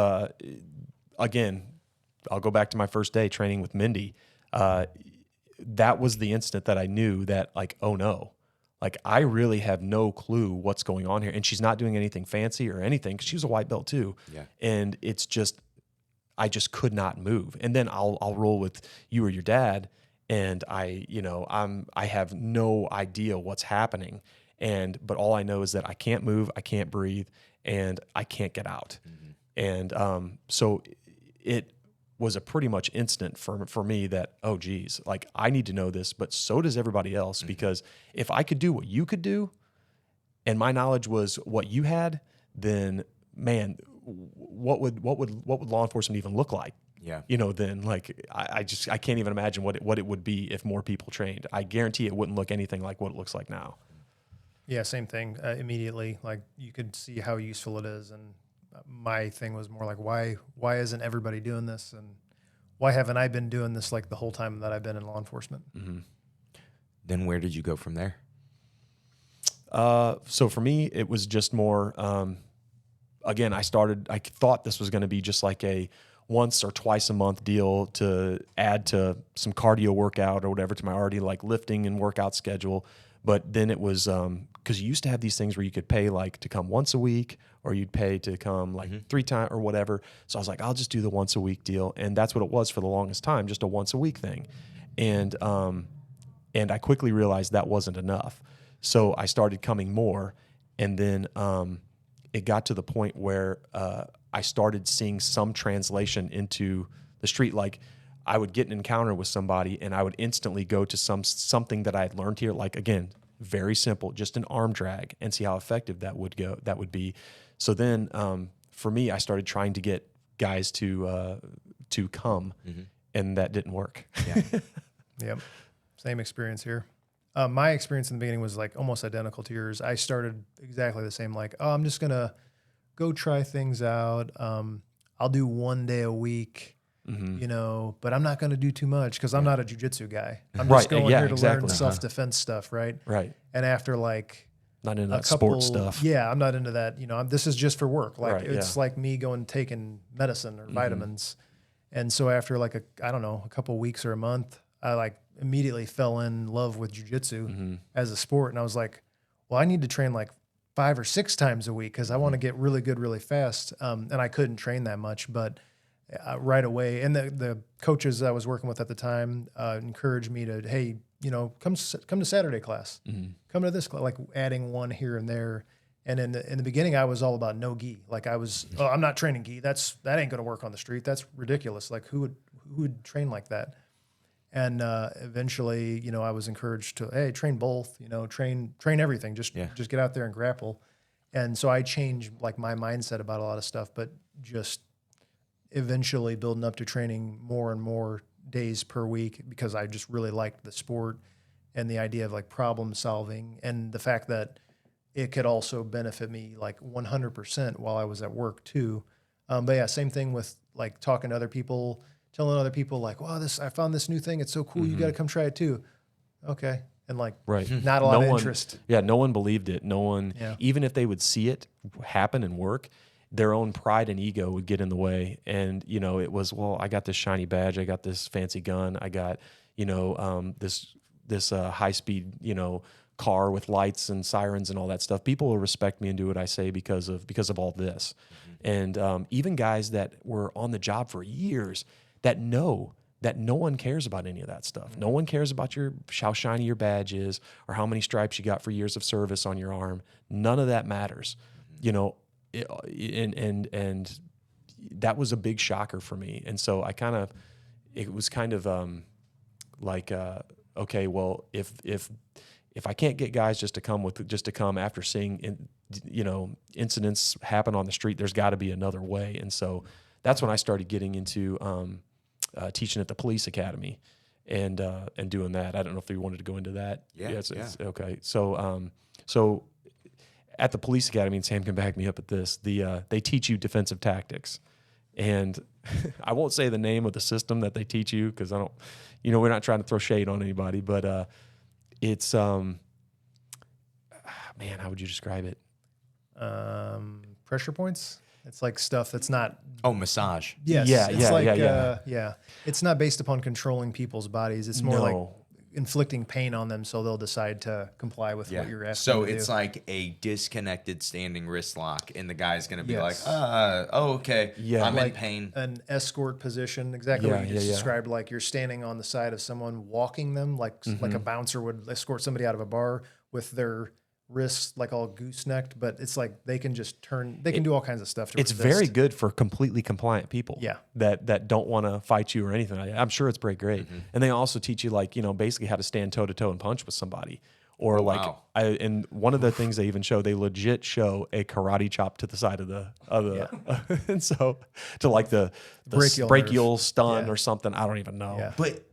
again, I'll go back to my first day training with Mindy. That was the instant that I knew that, like, oh no, like I really have no clue what's going on here. And she's not doing anything fancy or anything, because she was a white belt too. Yeah. And it's just, I just could not move. And then I'll roll with you or your dad, and I have no idea what's happening. But all I know is that I can't move, I can't breathe, and I can't get out. And so it was a pretty much instant for me that, oh geez, like I need to know this, but so does everybody else, because if I could do what you could do and my knowledge was what you had, then man, what would law enforcement even look like? Yeah. Then like I can't even imagine what it would be if more people trained. I guarantee it wouldn't look anything like what it looks like now. Yeah, same thing. Immediately, like you could see how useful it is, and my thing was more like, why isn't everybody doing this, and why haven't I been doing this like the whole time that I've been in law enforcement? Then where did you go from there? So for me, it was just more. Again, I thought this was going to be just like a once or twice a month deal to add to some cardio workout or whatever to my already like lifting and workout schedule. But then it was because you used to have these things where you could pay like to come once a week, or you'd pay to come like 3 times or whatever. So I was like, I'll just do the once a week deal, and that's what it was for the longest time, just a once a week thing. And I quickly realized that wasn't enough, so I started coming more, and then it got to the point where I started seeing some translation into the street. Like I would get an encounter with somebody and I would instantly go to something that I had learned here. Like, again, very simple, just an arm drag, and see how effective that would be. So then for me, I started trying to get guys to come, and that didn't work. Yeah. Yep. Same experience here. My experience in the beginning was like almost identical to yours. I started exactly the same, like, oh, I'm just going to go try things out. I'll do 1 day a week, but I'm not going to do too much because I'm not a jiu-jitsu guy. I'm just going here to learn self-defense stuff, right? Right. And after like not into that sports stuff. Yeah, I'm not into that. This is just for work. Like it's yeah. like me going taking medicine or vitamins. And so after like a couple weeks or a month, I like immediately fell in love with jiu-jitsu as a sport. And I was like, well, I need to train like 5 or 6 times a week because I want to get really good really fast. And I couldn't train that much, but right away. And the coaches I was working with at the time encouraged me to, hey, come to Saturday class, come to this class, like adding one here and there. And in the beginning, I was all about no gi. Like I was, I'm not training gi. That ain't going to work on the street. That's ridiculous. Like who would train like that? And eventually, I was encouraged to, hey, train both, train everything. Just get out there and grapple. And so I changed like my mindset about a lot of stuff, but just eventually building up to training more and more days per week because I just really liked the sport and the idea of like problem solving and the fact that it could also benefit me like 100% while I was at work too. But yeah, same thing with like talking to other people, telling other people like, wow, I found this new thing. It's so cool. You got to come try it too. Okay. And like, not a lot of interest. Yeah. No one believed it. No one, even if they would see it happen and work, their own pride and ego would get in the way. And, it was, well, I got this shiny badge. I got this fancy gun. I got, this high speed, car with lights and sirens and all that stuff. People will respect me and do what I say because of all this. And even guys that were on the job for years that know that no one cares about any of that stuff. No one cares about how shiny your badge is or how many stripes you got for years of service on your arm. None of that matters. you know, and that was a big shocker for me. And so it was kind of like, okay, well, if I can't get guys just to come after seeing, incidents happen on the street, there's got to be another way. And so that's when I started getting into teaching at the police academy and doing that. I don't know if you wanted to go into that. Yeah. It's okay. So at the police academy, and Sam can back me up at this, they teach you defensive tactics. And I won't say the name of the system that they teach you because I don't, we're not trying to throw shade on anybody, but it's, man, how would you describe it? Pressure points. It's like stuff that's not. Oh, massage. Yes. Yeah, It's yeah, like, yeah. It's not based upon controlling people's bodies. It's more like inflicting pain on them, so they'll decide to comply with what you're asking. So them to it's do. like a disconnected standing wrist lock, and the guy's going to be Yes. like, okay, Yeah. I'm in like pain. an escort position, exactly what you just yeah. described. Like you're standing on the side of someone, walking them, like a bouncer would escort somebody out of a bar with their wrists like all goosenecked. But it's like they can just turn. They can do all kinds of stuff. It's very good for completely compliant people. Yeah. That don't want to fight you or anything. I'm sure it's great. And they also teach you basically how to stand toe to toe and punch with somebody. Or wow. and one of the things they even show, they legit show a karate chop to the side of the and so to like the brachial stun or something. I don't even know. Yeah. But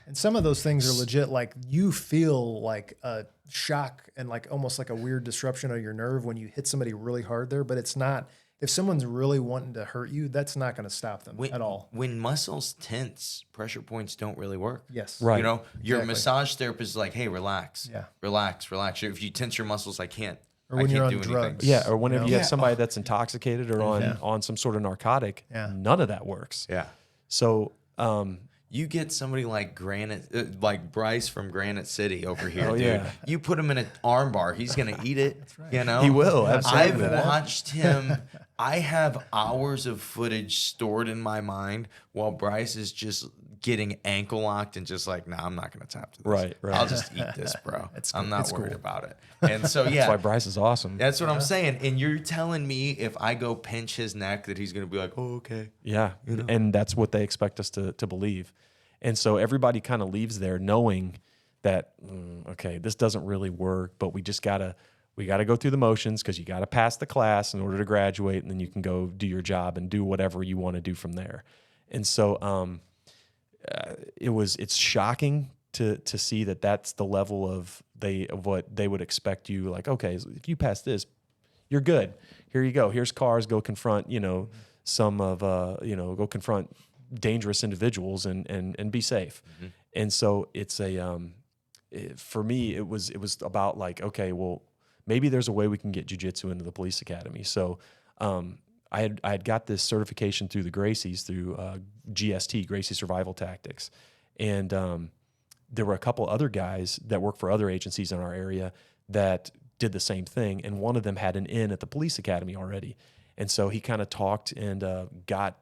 And some of those things are legit. Like you feel like a shock and like almost like a weird disruption of your nerve when you hit somebody really hard there, but it's not. If someone's really wanting to hurt you, that's not going to stop them at all. When muscles tense, pressure points don't really work. Yes. Right. Your massage therapist is like, hey, relax. Yeah. Relax. If you tense your muscles, I can't. Or when I you're can't on do drugs. anything. Yeah, or whenever you Yeah. have somebody that's intoxicated or on some sort of narcotic, none of that works. Yeah. So You get somebody like like Bryce from Granite City over here, dude. yeah. You put him in an arm bar, he's gonna eat it. That's right. He will, absolutely. I've watched him. I have hours of footage stored in my mind while Bryce is just getting ankle locked and just like, nah, I'm not gonna tap to this. Right. I'll just eat this, bro. I'm not It's worried cool. about it. And so yeah, that's why Bryce is awesome. that's what I'm saying. And you're telling me if I go pinch his neck that he's gonna be like, oh, okay. Yeah, and that's what they expect us to believe. And so everybody kind of leaves there knowing that, okay, this doesn't really work, but we gotta go through the motions because you got to pass the class in order to graduate, and then you can go do your job and do whatever you want to do from there. And so it's shocking to see that that's the level of what they would expect you. Like, okay, if you pass this, you're good. Here you go. Here's cars. Go confront, go confront dangerous individuals and be safe. And so it's for me, it was about like, okay, well, maybe there's a way we can get jiu-jitsu into the police academy. So I had got this certification through the Gracies, through GST, Gracie Survival Tactics. And there were a couple other guys that work for other agencies in our area that did the same thing. And one of them had an in at the police academy already. And so he kind of talked and got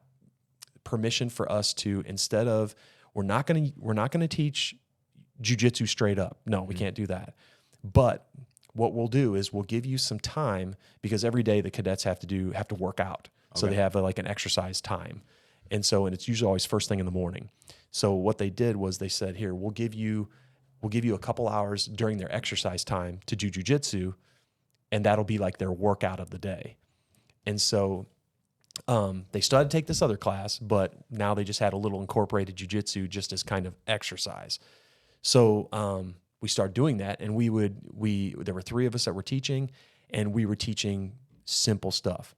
permission for us to, instead of, we're not going to teach jiu-jitsu straight up. No, we can't do that. But what we'll do is we'll give you some time, because every day the cadets have to work out. So they have like an exercise time. And it's usually always first thing in the morning. So what they did was they said, here, we'll give you a couple hours during their exercise time to do jiu-jitsu, and that'll be like their workout of the day. And so they still had to take this other class, but now they just had a little incorporated jiu-jitsu just as kind of exercise. So we started doing that, and there were 3 of us that were teaching, and we were teaching simple stuff.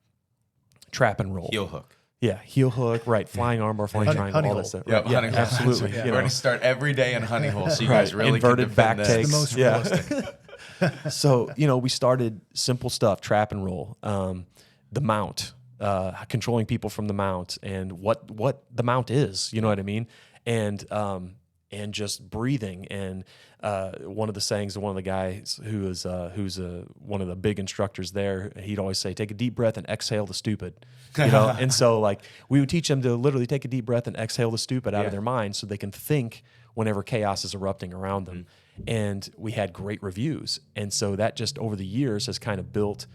Trap and roll. Heel hook. Yeah, heel hook, right, flying armbar, flying triangle, honey all hole. that stuff. Yep, Right, honey hole. absolutely. Yeah. We're going to start every day in honey hole so you guys really Inverted can back defend this. takes. The most Yeah. realistic. So, we started simple stuff, trap and roll, the mount, controlling people from the mount, and what the mount is, you know what I mean? And just breathing. And one of the sayings of one of the guys who's one of the big instructors there, he'd always say, take a deep breath and exhale the stupid, And so like we would teach them to literally take a deep breath and exhale the stupid out of their mind so they can think whenever chaos is erupting around them. And we had great reviews. And so that just over the years has kind of built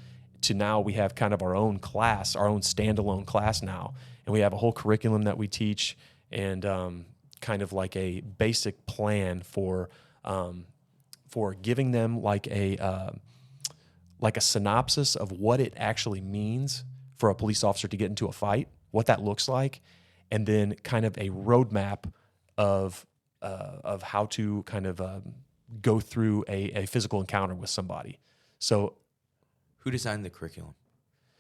to now we have kind of our own class, our own standalone class now, and we have a whole curriculum that we teach, and kind of like a basic plan for giving them like a synopsis of what it actually means for a police officer to get into a fight, what that looks like, and then kind of a roadmap of how to kind of go through a physical encounter with somebody. So, Who designed the curriculum?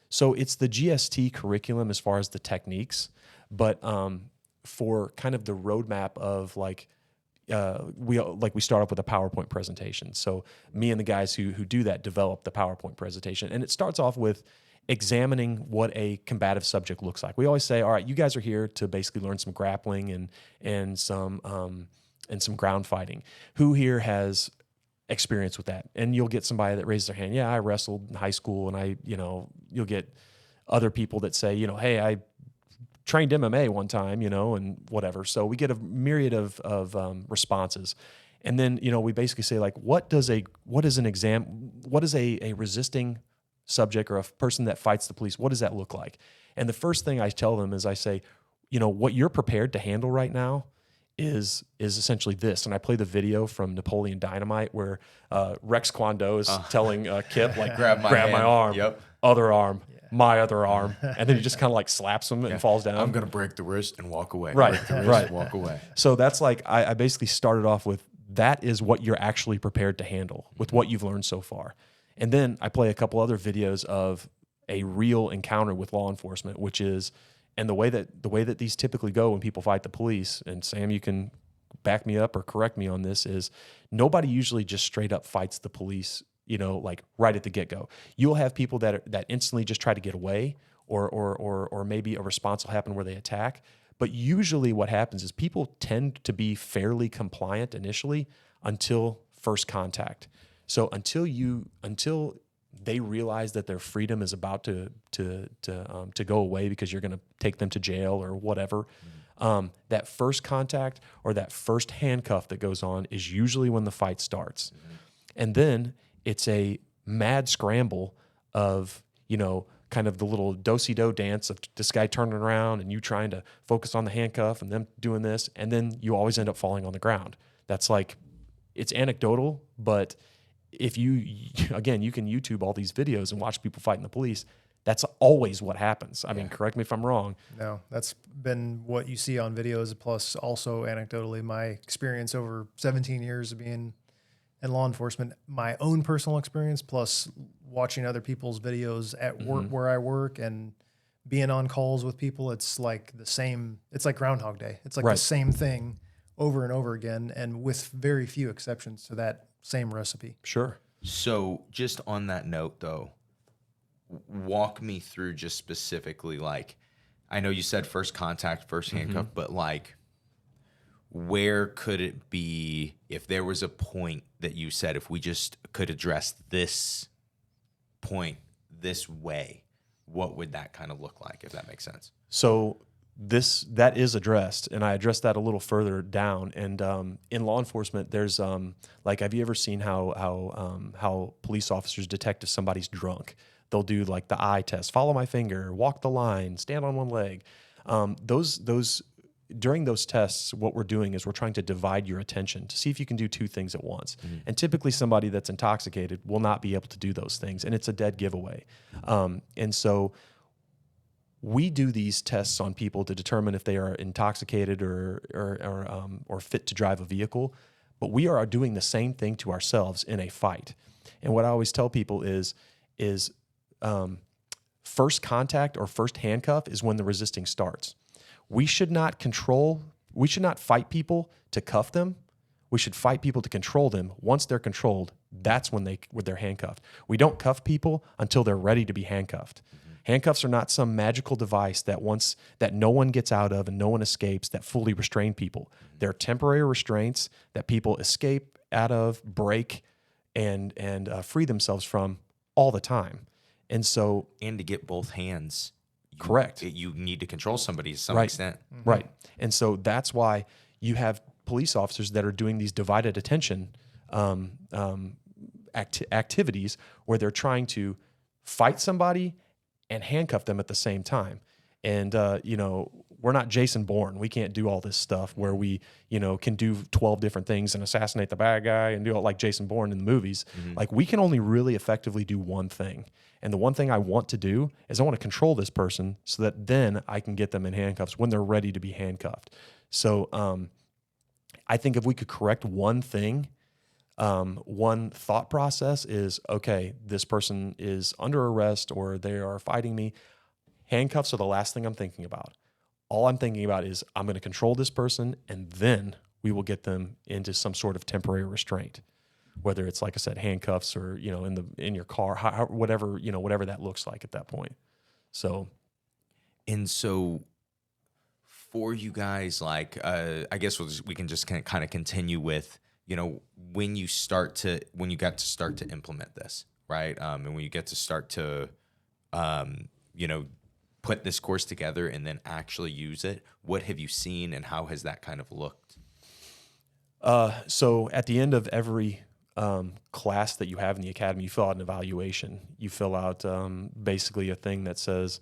so it's the GST curriculum as far as the techniques, but for kind of the roadmap of like we start off with a PowerPoint presentation. So me and the guys who do that develop the PowerPoint presentation, and it starts off with examining what a combative subject looks like. We always say, all right, you guys are here to basically learn some grappling and some ground fighting. Who here has experience with that? And you'll get somebody that raises their hand. Yeah, I wrestled in high school, and you'll get other people that say, hey, I trained MMA one time, and whatever. So we get a myriad of responses. And then, we basically say, like, what is a resisting subject or a person that fights the police? What does that look like? And the first thing I tell them is I say, what you're prepared to handle right now is essentially this. And I play the video from Napoleon Dynamite where Rex Kwon Do is telling Kip, like, grab my arm, Yep. Other arm, my other arm. And then he just kind of like slaps him and falls down. I'm going to break the wrist and walk away. Right, Break the wrist, right. walk away. So that's like, I basically started off with, that is what you're actually prepared to handle with what you've learned so far. And then I play a couple other videos of a real encounter with law enforcement, which is, and the way that these typically go when people fight the police, and Sam, you can back me up or correct me on this, is nobody usually just straight up fights the police, like right at the get-go. You'll have people that instantly just try to get away, or maybe a response will happen where they attack. But usually what happens is people tend to be fairly compliant initially until first contact. So until they realize that their freedom is about to go away because you're going to take them to jail or whatever, that first contact or that first handcuff that goes on is usually when the fight starts. And then it's a mad scramble of, kind of the little do-si-do dance of this guy turning around and you trying to focus on the handcuff and them doing this, and then you always end up falling on the ground. That's like, it's anecdotal, but if you can YouTube all these videos and watch people fighting the police. That's always what happens. I mean, correct me if I'm wrong. No, that's been what you see on videos, plus also anecdotally, my experience over 17 years of being in law enforcement, my own personal experience, plus watching other people's videos at work where I work and being on calls with people. It's like the same, it's like Groundhog Day. It's like the same thing over and over again, and with very few exceptions to that same recipe. Sure. So just on that note, though, walk me through just specifically, like, I know you said first contact, first handcuff, but like, where could it be if there was a point that you said, if we just could address this point this way, what would that kind of look like, if that makes sense? So that is addressed, and I addressed that a little further down. And in law enforcement, there's like, have you ever seen how police officers detect if somebody's drunk? They'll do like the eye test, follow my finger, walk the line, stand on one leg. During those tests, what we're doing is we're trying to divide your attention to see if you can do two things at once. And typically somebody that's intoxicated will not be able to do those things, and it's a dead giveaway. And so we do these tests on people to determine if they are intoxicated or fit to drive a vehicle, but we are doing the same thing to ourselves in a fight. And what I always tell people is first contact or first handcuff is when the resisting starts. We should not fight people to cuff them. We should fight people to control them. Once they're controlled, that's when they're handcuffed. We don't cuff people until they're ready to be handcuffed. Handcuffs are not some magical device that no one gets out of and no one escapes that fully restrain people. They're temporary restraints that people escape out of, break, and free themselves from all the time. And so, and to get both hands, correct, you need to control somebody to some extent. Right. And so that's why you have police officers that are doing these divided attention activities where they're trying to fight somebody and handcuff them at the same time. And, we're not Jason Bourne. We can't do all this stuff where we, can do 12 different things and assassinate the bad guy and do it like Jason Bourne in the movies. Like, we can only really effectively do one thing. And the one thing I want to do is I want to control this person so that then I can get them in handcuffs when they're ready to be handcuffed. So I think if we could correct one thing, one thought process is, okay, this person is under arrest or they are fighting me. Handcuffs are the last thing I'm thinking about. All I'm thinking about is I'm going to control this person, and then we will get them into some sort of temporary restraint, whether it's, like I said, handcuffs or, in your car, whatever that looks like at that point. So for you guys, like, I guess we can just kind of continue with, when you got to start to implement this, right? And when you get to start to, put this course together and then actually use it, what have you seen and how has that kind of looked? So at the end of every class that you have in the academy, you fill out an evaluation. You fill out basically a thing that says,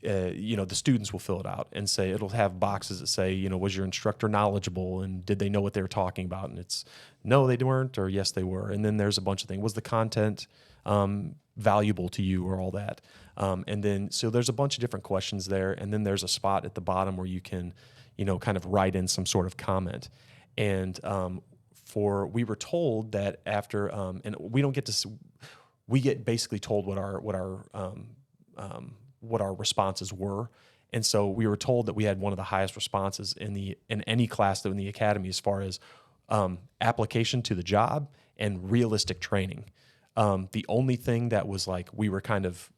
the students will fill it out and say, it'll have boxes that say, was your instructor knowledgeable and did they know what they were talking about? And it's no, they weren't, or yes, they were. And then there's a bunch of things. Was the content valuable to you or all that? And then, so there's a bunch of different questions there. And then there's a spot at the bottom where you can, kind of write in some sort of comment. And we were told that after, and we don't get to, we get basically told what our responses were. And so we were told that we had one of the highest responses in any class that in the academy as far as application to the job and realistic training. The only thing that was like we were kind of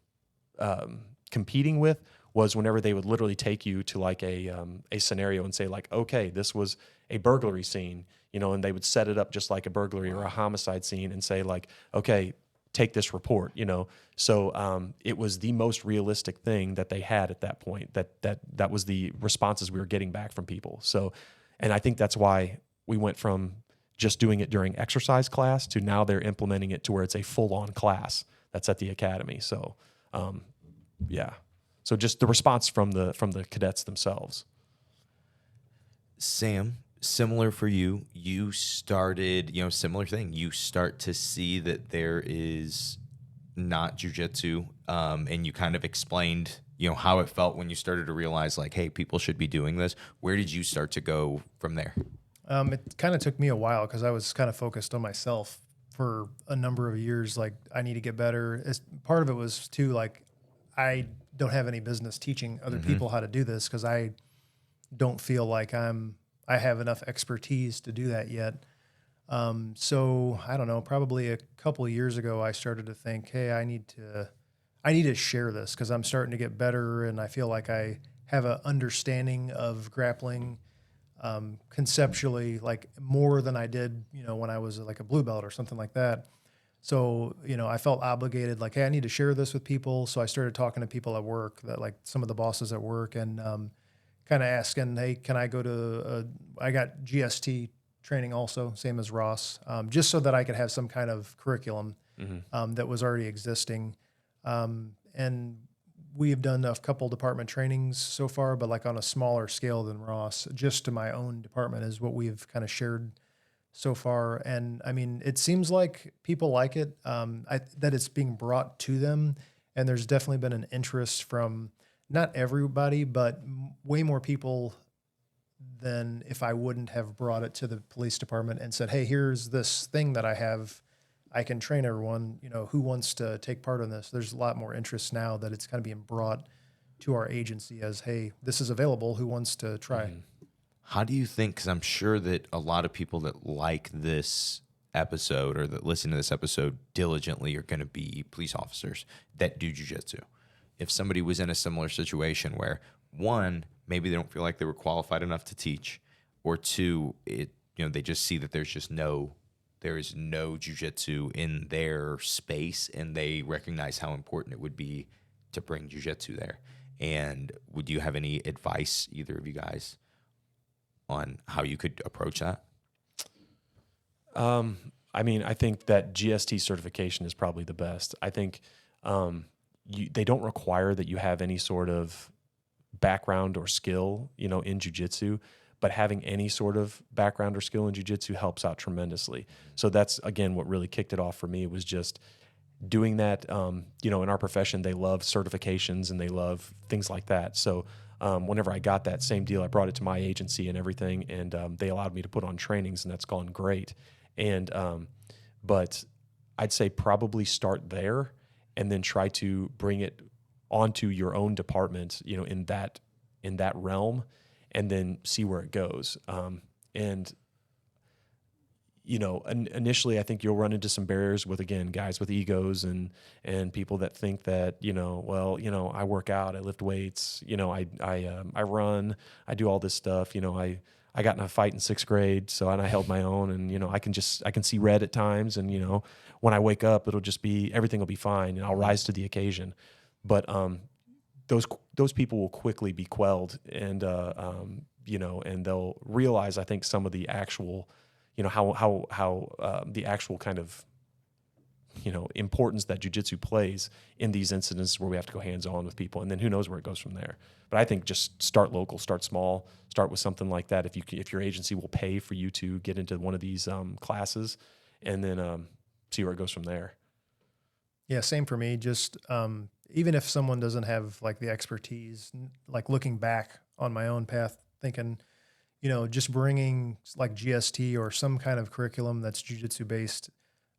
competing with was whenever they would literally take you to like a scenario and say like, okay, this was a burglary scene, and they would set it up just like a burglary or a homicide scene and say like, okay, take this report, So it was the most realistic thing that they had at that point. That was the responses we were getting back from people. So, and I think that's why we went from just doing it during exercise class to now they're implementing it to where it's a full-on class that's at the academy. So, yeah. So just the response from the cadets themselves. Sam, similar for you, you started, similar thing. You start to see that there is not jiu-jitsu, and you kind of explained, how it felt when you started to realize like, hey, people should be doing this. Where did you start to go from there? It kind of took me a while because I was kind of focused on myself for a number of years. Like, I need to get better. Part of it was too, like, I don't have any business teaching other people how to do this because I don't feel like I have enough expertise to do that yet. So I don't know, probably a couple of years ago, I started to think, hey, I need to share this because I'm starting to get better and I feel like I have an understanding of grappling conceptually, like more than I did, when I was like a blue belt or something like that. So, I felt obligated, like, hey, I need to share this with people. So I started talking to people at work, that like some of the bosses at work, and kind of asking, hey, can I go to I got GST training also, same as Ross, just so that I could have some kind of curriculum that was already existing. And we've done a couple department trainings so far, but like on a smaller scale than Ross, just to my own department is what we've kind of shared so far. And I mean, it seems like people like it, that it's being brought to them. And there's definitely been an interest from not everybody, but way more people than if I wouldn't have brought it to the police department and said, hey, here's this thing that I have. I can train everyone, who wants to take part in this. There's a lot more interest now that it's kind of being brought to our agency as, hey, this is available. Who wants to try? How do you think, because I'm sure that a lot of people that like this episode or that listen to this episode diligently are going to be police officers that do jiu-jitsu. If somebody was in a similar situation where, one, maybe they don't feel like they were qualified enough to teach, or two, they just see that there is no jiu-jitsu in their space, and they recognize how important it would be to bring jiu-jitsu there. And would you have any advice, either of you guys, on how you could approach that? I mean, I think that GST certification is probably the best. I think they don't require that you have any sort of background or skill, in jiu-jitsu, but having any sort of background or skill in jiu-jitsu helps out tremendously. So that's, again, what really kicked it off for me was just doing that. In our profession, they love certifications and they love things like that. So whenever I got that same deal, I brought it to my agency and everything, and they allowed me to put on trainings, and that's gone great. And but I'd say probably start there and then try to bring it onto your own department, in that realm, and then see where it goes. Initially I think you'll run into some barriers with, again, guys with egos and people that think that, I work out, I lift weights, I run, I do all this stuff. I got in a fight in 6th grade, and I held my own, and, I can see red at times. And, when I wake up, everything will be fine, and I'll rise to the occasion. But those people will quickly be quelled, and and they'll realize, I think, some of the actual, how the actual kind of, importance that jiu-jitsu plays in these incidents where we have to go hands-on with people, and then who knows where it goes from there. But I think just start local, start small, start with something like that. If your agency will pay for you to get into one of these classes, and then see where it goes from there. Yeah, same for me. Just even if someone doesn't have like the expertise, like looking back on my own path, thinking, just bringing like GST or some kind of curriculum that's jiu-jitsu based,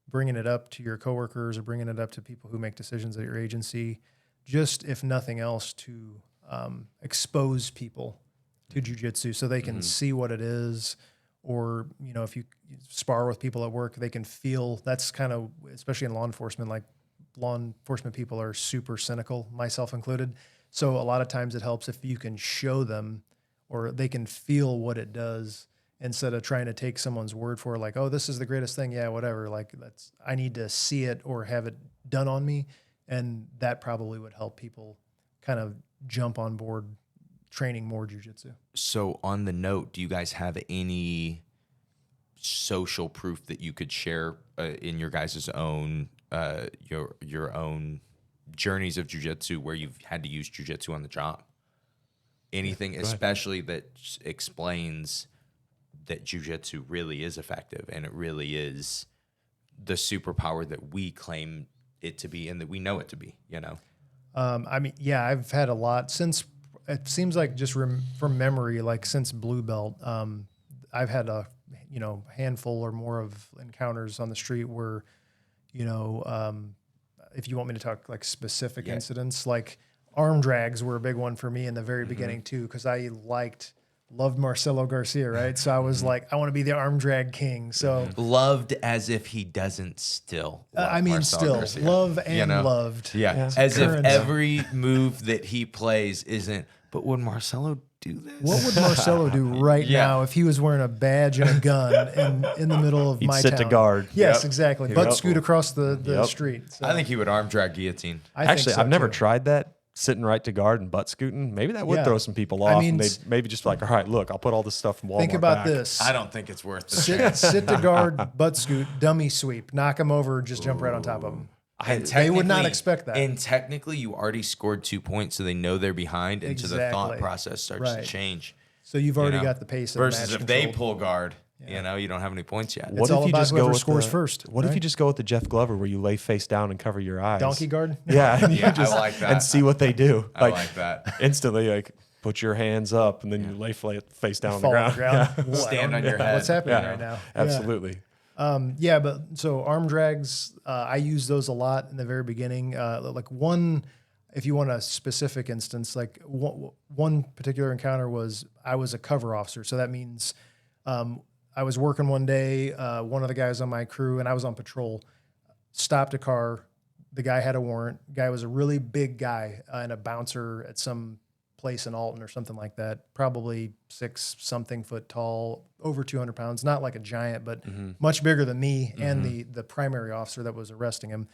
bringing it up to your coworkers or bringing it up to people who make decisions at your agency, just if nothing else to expose people to jiu-jitsu so they can see what it is. Or, if you spar with people at work, they can feel. That's kind of, especially in law enforcement, like law enforcement people are super cynical, myself included. So a lot of times it helps if you can show them, or they can feel what it does, instead of trying to take someone's word for it, like, oh, this is the greatest thing. Yeah, whatever. Like, I need to see it or have it done on me. And that probably would help people kind of jump on board training more jiu-jitsu. So on the note, do you guys have any social proof that you could share in your guys' own, your own journeys of jiu-jitsu where you've had to use jiu-jitsu on the job? Anything, especially that explains that jiu-jitsu really is effective and it really is the superpower that we claim it to be and that we know it to be, I've had a lot since, it seems like just from memory, like since blue belt, I've had a, handful or more of encounters on the street where, if you want me to talk like specific incidents, like arm drags were a big one for me in the very beginning too, because I loved Marcelo Garcia, right? So I was like, I want to be the arm drag king. So loved as if he doesn't still. Still Garcia, love and loved. Yeah. As if every move that he plays isn't. But would Marcelo do this? What would Marcelo do now if he was wearing a badge and a gun in the middle of He'd my sit town? to guard. Yes, exactly. Butt scoot across the street. So I think he would arm drag guillotine. Actually, I've never tried that. Sitting right to guard and butt scooting, maybe that would throw some people off. And they'd maybe just like, all right, look, I'll put all this stuff from Walmart. Think about back. this. I don't think it's worth the sit to guard, butt scoot, dummy sweep, knock them over, just jump right on top of them. They would not expect that. And technically, you already scored 2 points, so they know they're behind, and so the thought process starts to change. So you've already got the pace of versus the match if they controlled. pull guard. You don't have any points yet. What if you just go scores first? What if you just go with the Jeff Glover where you lay face down and cover your eyes? Donkey guard? Yeah, and I like that. And see what they do. I like that. Instantly, like put your hands up and then you lay face down on the Fall ground. Yeah. Stand on your head. What's happening right now? Absolutely. But so arm drags, I use those a lot in the very beginning. Like one, if you want a specific instance, like one particular encounter was I was a cover officer. So that means I was working one day, one of the guys on my crew, and I was on patrol, stopped a car. The guy had a warrant. Guy was a really big guy and a bouncer at some place in Alton or something like that, probably 6-something foot tall, over 200 pounds, not like a giant, but much bigger than me and the primary officer that was arresting him.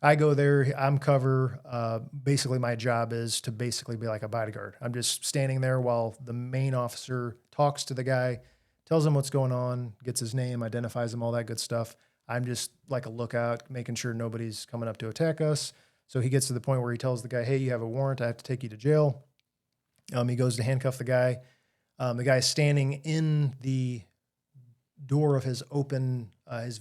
I go there, I'm cover. Basically, my job is to basically be like a bodyguard. I'm just standing there while the main officer talks to the guy, tells him what's going on, gets his name, identifies him, all that good stuff. I'm just like a lookout, making sure nobody's coming up to attack us. So he gets to the point where he tells the guy, hey, you have a warrant. I have to take you to jail. He goes to handcuff the guy. The guy's standing in the door of his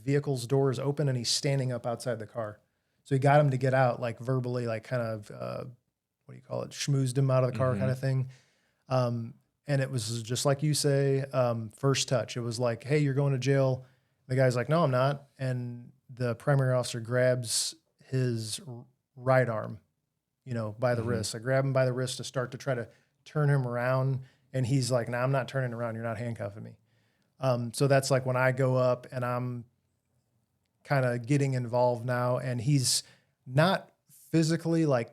vehicle's door is open, and he's standing up outside the car. So he got him to get out, like verbally, like kind of, what do you call it? Schmoozed him out of the car kind of thing. And it was just like you say, first touch. It was like, hey, you're going to jail. The guy's like, no, I'm not. And the primary officer grabs his right arm, by the wrist. I grab him by the wrist to start to try to turn him around. And he's like, no, I'm not turning around. You're not handcuffing me. So that's like when I go up and I'm kind of getting involved now. And he's not physically like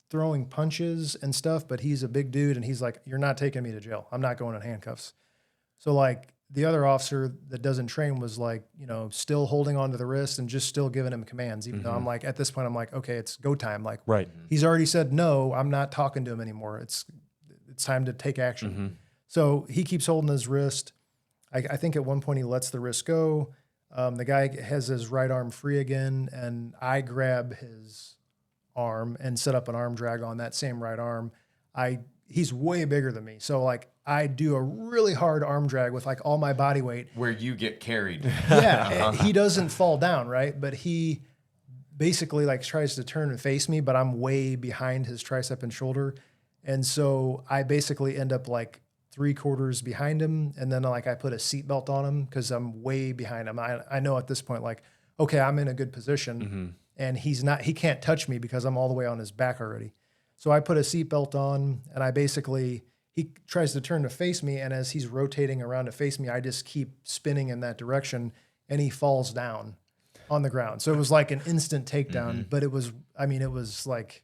throwing punches and stuff, but he's a big dude. And he's like, you're not taking me to jail. I'm not going in handcuffs. So like the other officer that doesn't train was like, still holding onto the wrist and just still giving him commands, even though I'm like, at this point, I'm like, okay, it's go time. Like, Right. He's already said, no, I'm not talking to him anymore. It's time to take action. So he keeps holding his wrist. I think at one point he lets the wrist go. The guy has his right arm free again, and I grab his arm and set up an arm drag on that same right arm. He's way bigger than me. So like I do a really hard arm drag with like all my body weight. Where you get carried. Yeah. He doesn't fall down, right? But he basically like tries to turn and face me, but I'm way behind his tricep and shoulder. And so I basically end up like 3/4 behind him. And then like I put a seatbelt on him because I'm way behind him. I know at this point, like, okay, I'm in a good position and he can't touch me because I'm all the way on his back already. So I put a seatbelt on and he tries to turn to face me. And as he's rotating around to face me, I just keep spinning in that direction and he falls down on the ground. So it was like an instant takedown, but it was like,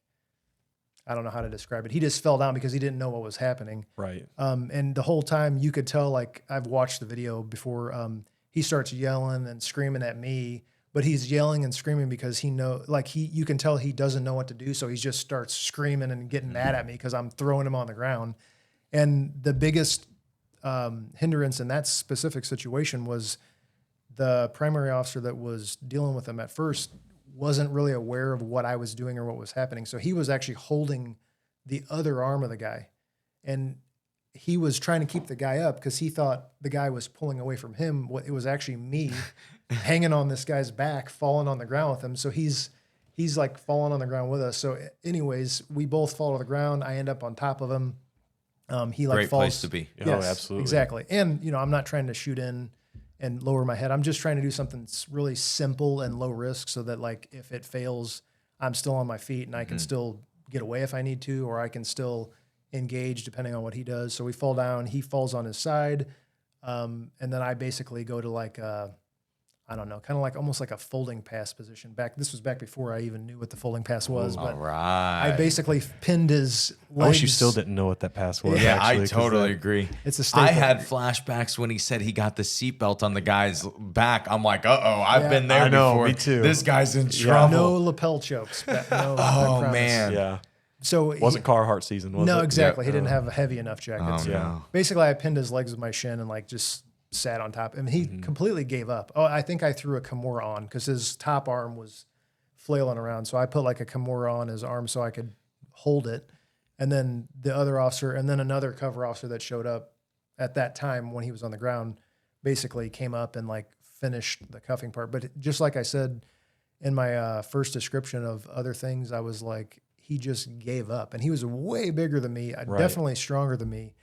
I don't know how to describe it. He just fell down because he didn't know what was happening. Right. And the whole time you could tell, like I've watched the video before, he starts yelling and screaming at me, but he's yelling and screaming because you can tell he doesn't know what to do. So he just starts screaming and getting mad at me because I'm throwing him on the ground. And the biggest hindrance in that specific situation was the primary officer that was dealing with him at first wasn't really aware of what I was doing or what was happening. So he was actually holding the other arm of the guy. And he was trying to keep the guy up because he thought the guy was pulling away from him. It was actually me hanging on this guy's back, falling on the ground with him. So he's like falling on the ground with us. So anyways, we both fall to the ground. I end up on top of him. He like Great falls. place to be. Yes, Oh, absolutely. Exactly. And, I'm not trying to shoot in and lower my head. I'm just trying to do something really simple and low risk so that like if it fails, I'm still on my feet and I can still get away if I need to, or I can still engage depending on what he does. So we fall down, he falls on his side. And then I basically go to like, I don't know, kind of like almost like a folding pass position. This was back before I even knew what the folding pass was. All But right. I basically pinned his I legs. wish you still didn't know what that pass was. Yeah, actually, I 'cause totally that- agree. It's a staple. I had flashbacks when he said he got the seatbelt on the guy's back. I'm like, I've been there I know, before. me too. This guy's in trouble. No lapel chokes. No, I Oh, promise. man. Yeah. So Wasn't Carhartt season, was it? No, exactly. Yeah. He didn't have heavy enough jackets. Oh, no. Basically, I pinned his legs with my shin and like just sat on top. And he completely gave up. Oh, I think I threw a Kimura on because his top arm was flailing around. So I put like a Kimura on his arm so I could hold it. And then the other officer and then another cover officer that showed up at that time when he was on the ground basically came up and like finished the cuffing part. But just like I said in my first description of other things, I was like, he just gave up. And he was way bigger than me, definitely stronger than me.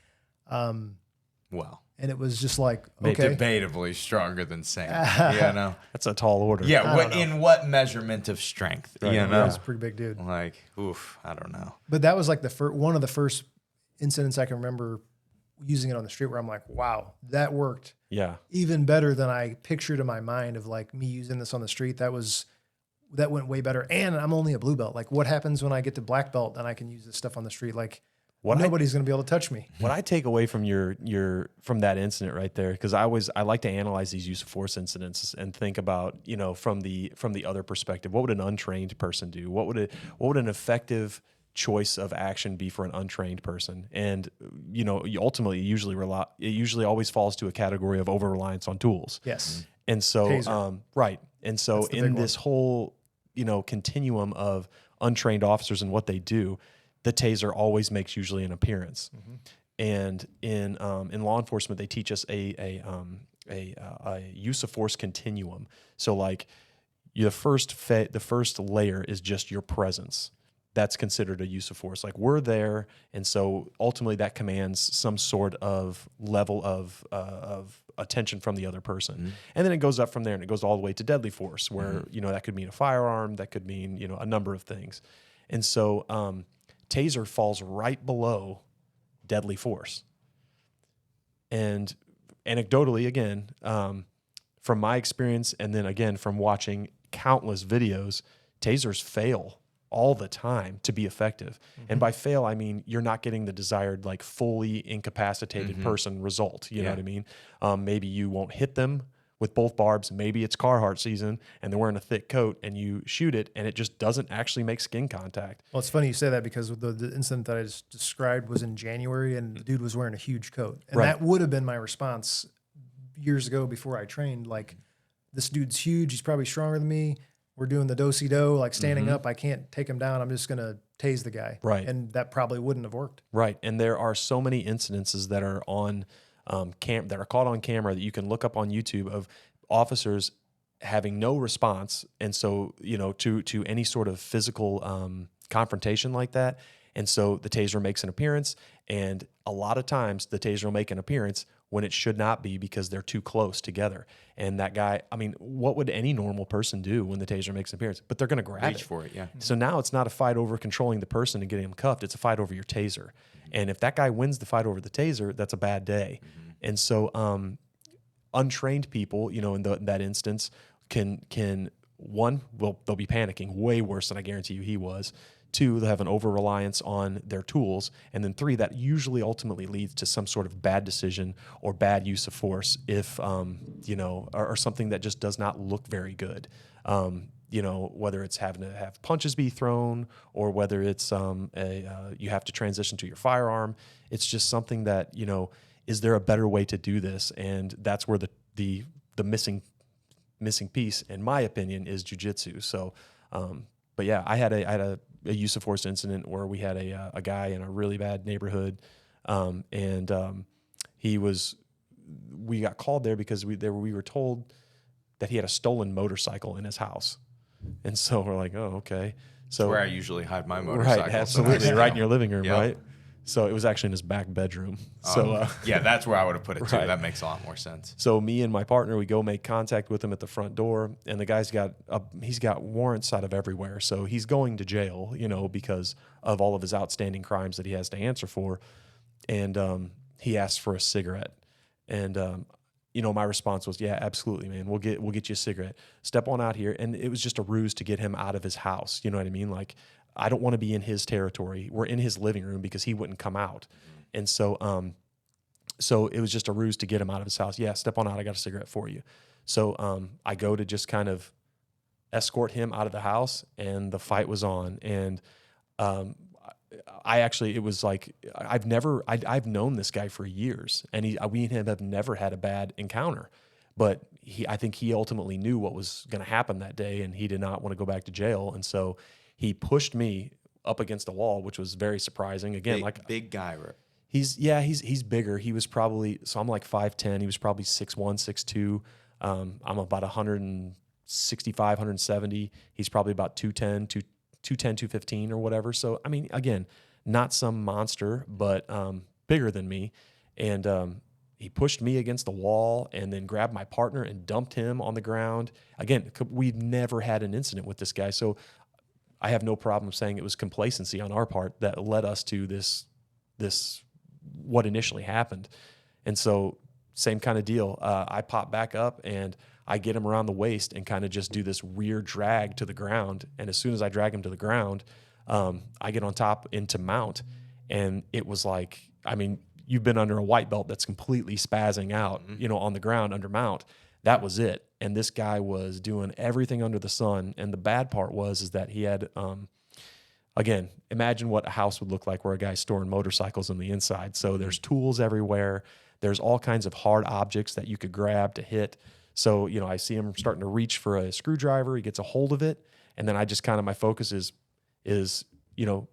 Well, And it was just like, okay. debatably stronger than Sam. That's a tall order. Yeah, in what measurement of strength? Right. You He know, was a pretty big dude. like, oof, I don't know. But that was like one of the first incidents I can remember using it on the street where I'm like, wow, that worked Yeah. even better than I pictured in my mind of like me using this on the street. That went way better. And I'm only a blue belt. Like what happens when I get to black belt and I can use this stuff on the street? Like nobody's going to be able to touch me. What I take away from from that incident right there, because I like to analyze these use of force incidents and think about, from the other perspective, what would an untrained person do? What would an effective choice of action be for an untrained person? And ultimately it usually always falls to a category of over reliance on tools. Yes. And so Taser. right. And so That's the in big this whole continuum of untrained officers and what they do, the taser always makes usually an appearance. And in law enforcement, they teach us a use of force continuum. So like the first layer is just your presence. That's considered a use of force. Like we're there, and so ultimately that commands some sort of level of attention from the other person. And then it goes up from there, and it goes all the way to deadly force, where that could mean a firearm, that could mean a number of things. And so taser falls right below deadly force. And anecdotally, again, from my experience, and then again from watching countless videos, tasers fail all the time to be effective. And by fail, I mean you're not getting the desired like fully incapacitated person result. You know what I mean? Maybe you won't hit them with both barbs. Maybe it's Carhartt season and they're wearing a thick coat, and you shoot it and it just doesn't actually make skin contact. Well, it's funny you say that, because the incident that I just described was in January, and the dude was wearing a huge coat. And that would have been my response years ago before I trained. Like, this dude's huge. He's probably stronger than me. We're doing the do-si-do, like standing up. I can't take him down. I'm just going to tase the guy. Right. And that probably wouldn't have worked. Right. And there are so many incidences that are on that are caught on camera that you can look up on YouTube of officers having no response. And so, to any sort of physical confrontation like that. And so the taser makes an appearance, and a lot of times the taser will make an appearance when it should not be, because they're too close together. And that guy, I mean, what would any normal person do when the taser makes an appearance? But they're going to grab Reach for it, yeah. So now it's not a fight over controlling the person and getting them cuffed. It's a fight over your taser. And if that guy wins the fight over the taser, that's a bad day. And so untrained people, in that instance, can one, they'll be panicking way worse than I guarantee you he was. Two, they'll have an over-reliance on their tools. And then three, that usually ultimately leads to some sort of bad decision or bad use of force if, or something that just does not look very good. Whether it's having to have punches be thrown, or whether it's you have to transition to your firearm. It's just something that, is there a better way to do this? And that's where the missing piece, in my opinion, is jiu-jitsu. So, but yeah, I had a use of force incident where we had a guy in a really bad neighborhood, and we got called there because we were told that he had a stolen motorcycle in his house, and so we're like, oh, okay. So That's where I usually hide my motorcycle. Right, absolutely, right in your living room, Yep. right? So it was actually in his back bedroom. So yeah, that's where I would have put it too. Right. That makes a lot more sense. So me and my partner, we go make contact with him at the front door, and the guy's he's got warrants out of everywhere. So he's going to jail, because of all of his outstanding crimes that he has to answer for. And he asked for a cigarette, and my response was, yeah, absolutely, man. We'll get you a cigarette. Step on out here. And it was just a ruse to get him out of his house. You know what I mean? Like, I don't want to be in his territory. We're in his living room because he wouldn't come out. And so it was just a ruse to get him out of his house. Yeah, step on out. I got a cigarette for you. So I go to just kind of escort him out of the house, and the fight was on. And it was like, I've known this guy for years, and we and him have never had a bad encounter. But I think he ultimately knew what was going to happen that day, and he did not want to go back to jail. And so he pushed me up against the wall, which was very surprising. Again, Big guy. He's bigger. He was probably, so I'm like 5'10". He was probably 6'1", 6'2". I'm about 165, 170. He's probably about 210, 215 or whatever. So, I mean, again, not some monster, but bigger than me. And he pushed me against the wall and then grabbed my partner and dumped him on the ground. Again, we'd never had an incident with this guy. So I have no problem saying it was complacency on our part that led us to this what initially happened. And so same kind of deal. I pop back up and I get him around the waist and kind of just do this rear drag to the ground. And as soon as I drag him to the ground, I get on top into mount. And it was like, I mean, you've been under a white belt that's completely spazzing out, on the ground under mount. That was it. And this guy was doing everything under the sun. And the bad part is that he had, again, imagine what a house would look like where a guy's storing motorcycles on the inside. So there's tools everywhere. There's all kinds of hard objects that you could grab to hit. So, I see him starting to reach for a screwdriver. He gets a hold of it. And then I just my focus is is, you know,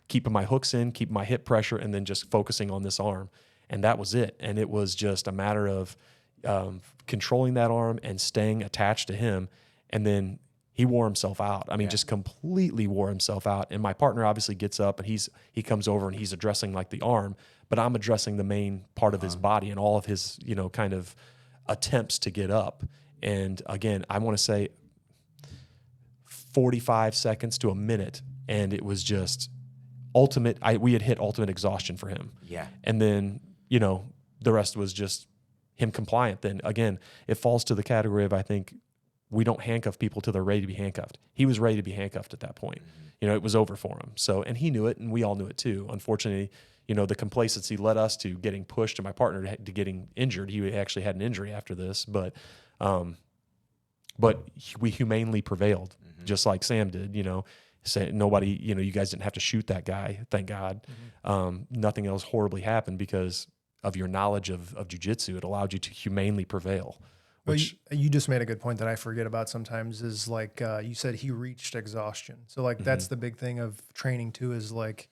keeping my hooks in, keeping my hip pressure, and then just focusing on this arm. And that was it. And it was just a matter of controlling that arm and staying attached to him. And then he wore himself out. I mean, just completely wore himself out. And my partner obviously gets up and he comes over and he's addressing like the arm, but I'm addressing the main part of his body and all of his, you know, kind of attempts to get up. And again, I want to say 45 seconds to a minute. And it was just ultimate. We had hit ultimate exhaustion for him. Yeah. And then, you know, the rest was just him compliant. Then again, it falls to the category of, I think, we don't handcuff people till they're ready to be handcuffed. He was ready to be handcuffed at that point. You know, it was over for him. So, and he knew it, and we all knew it too. Unfortunately, you know, the complacency led us to getting pushed and my partner to getting injured. He actually had an injury after this, but we humanely prevailed, just like Sam did. You know, say nobody, you know, you guys didn't have to shoot that guy, thank God. Nothing else horribly happened because of your knowledge of jiu-jitsu. It allowed you to humanely prevail. Well, you just made a good point that I forget about sometimes is like you said he reached exhaustion. So like that's the big thing of training too is like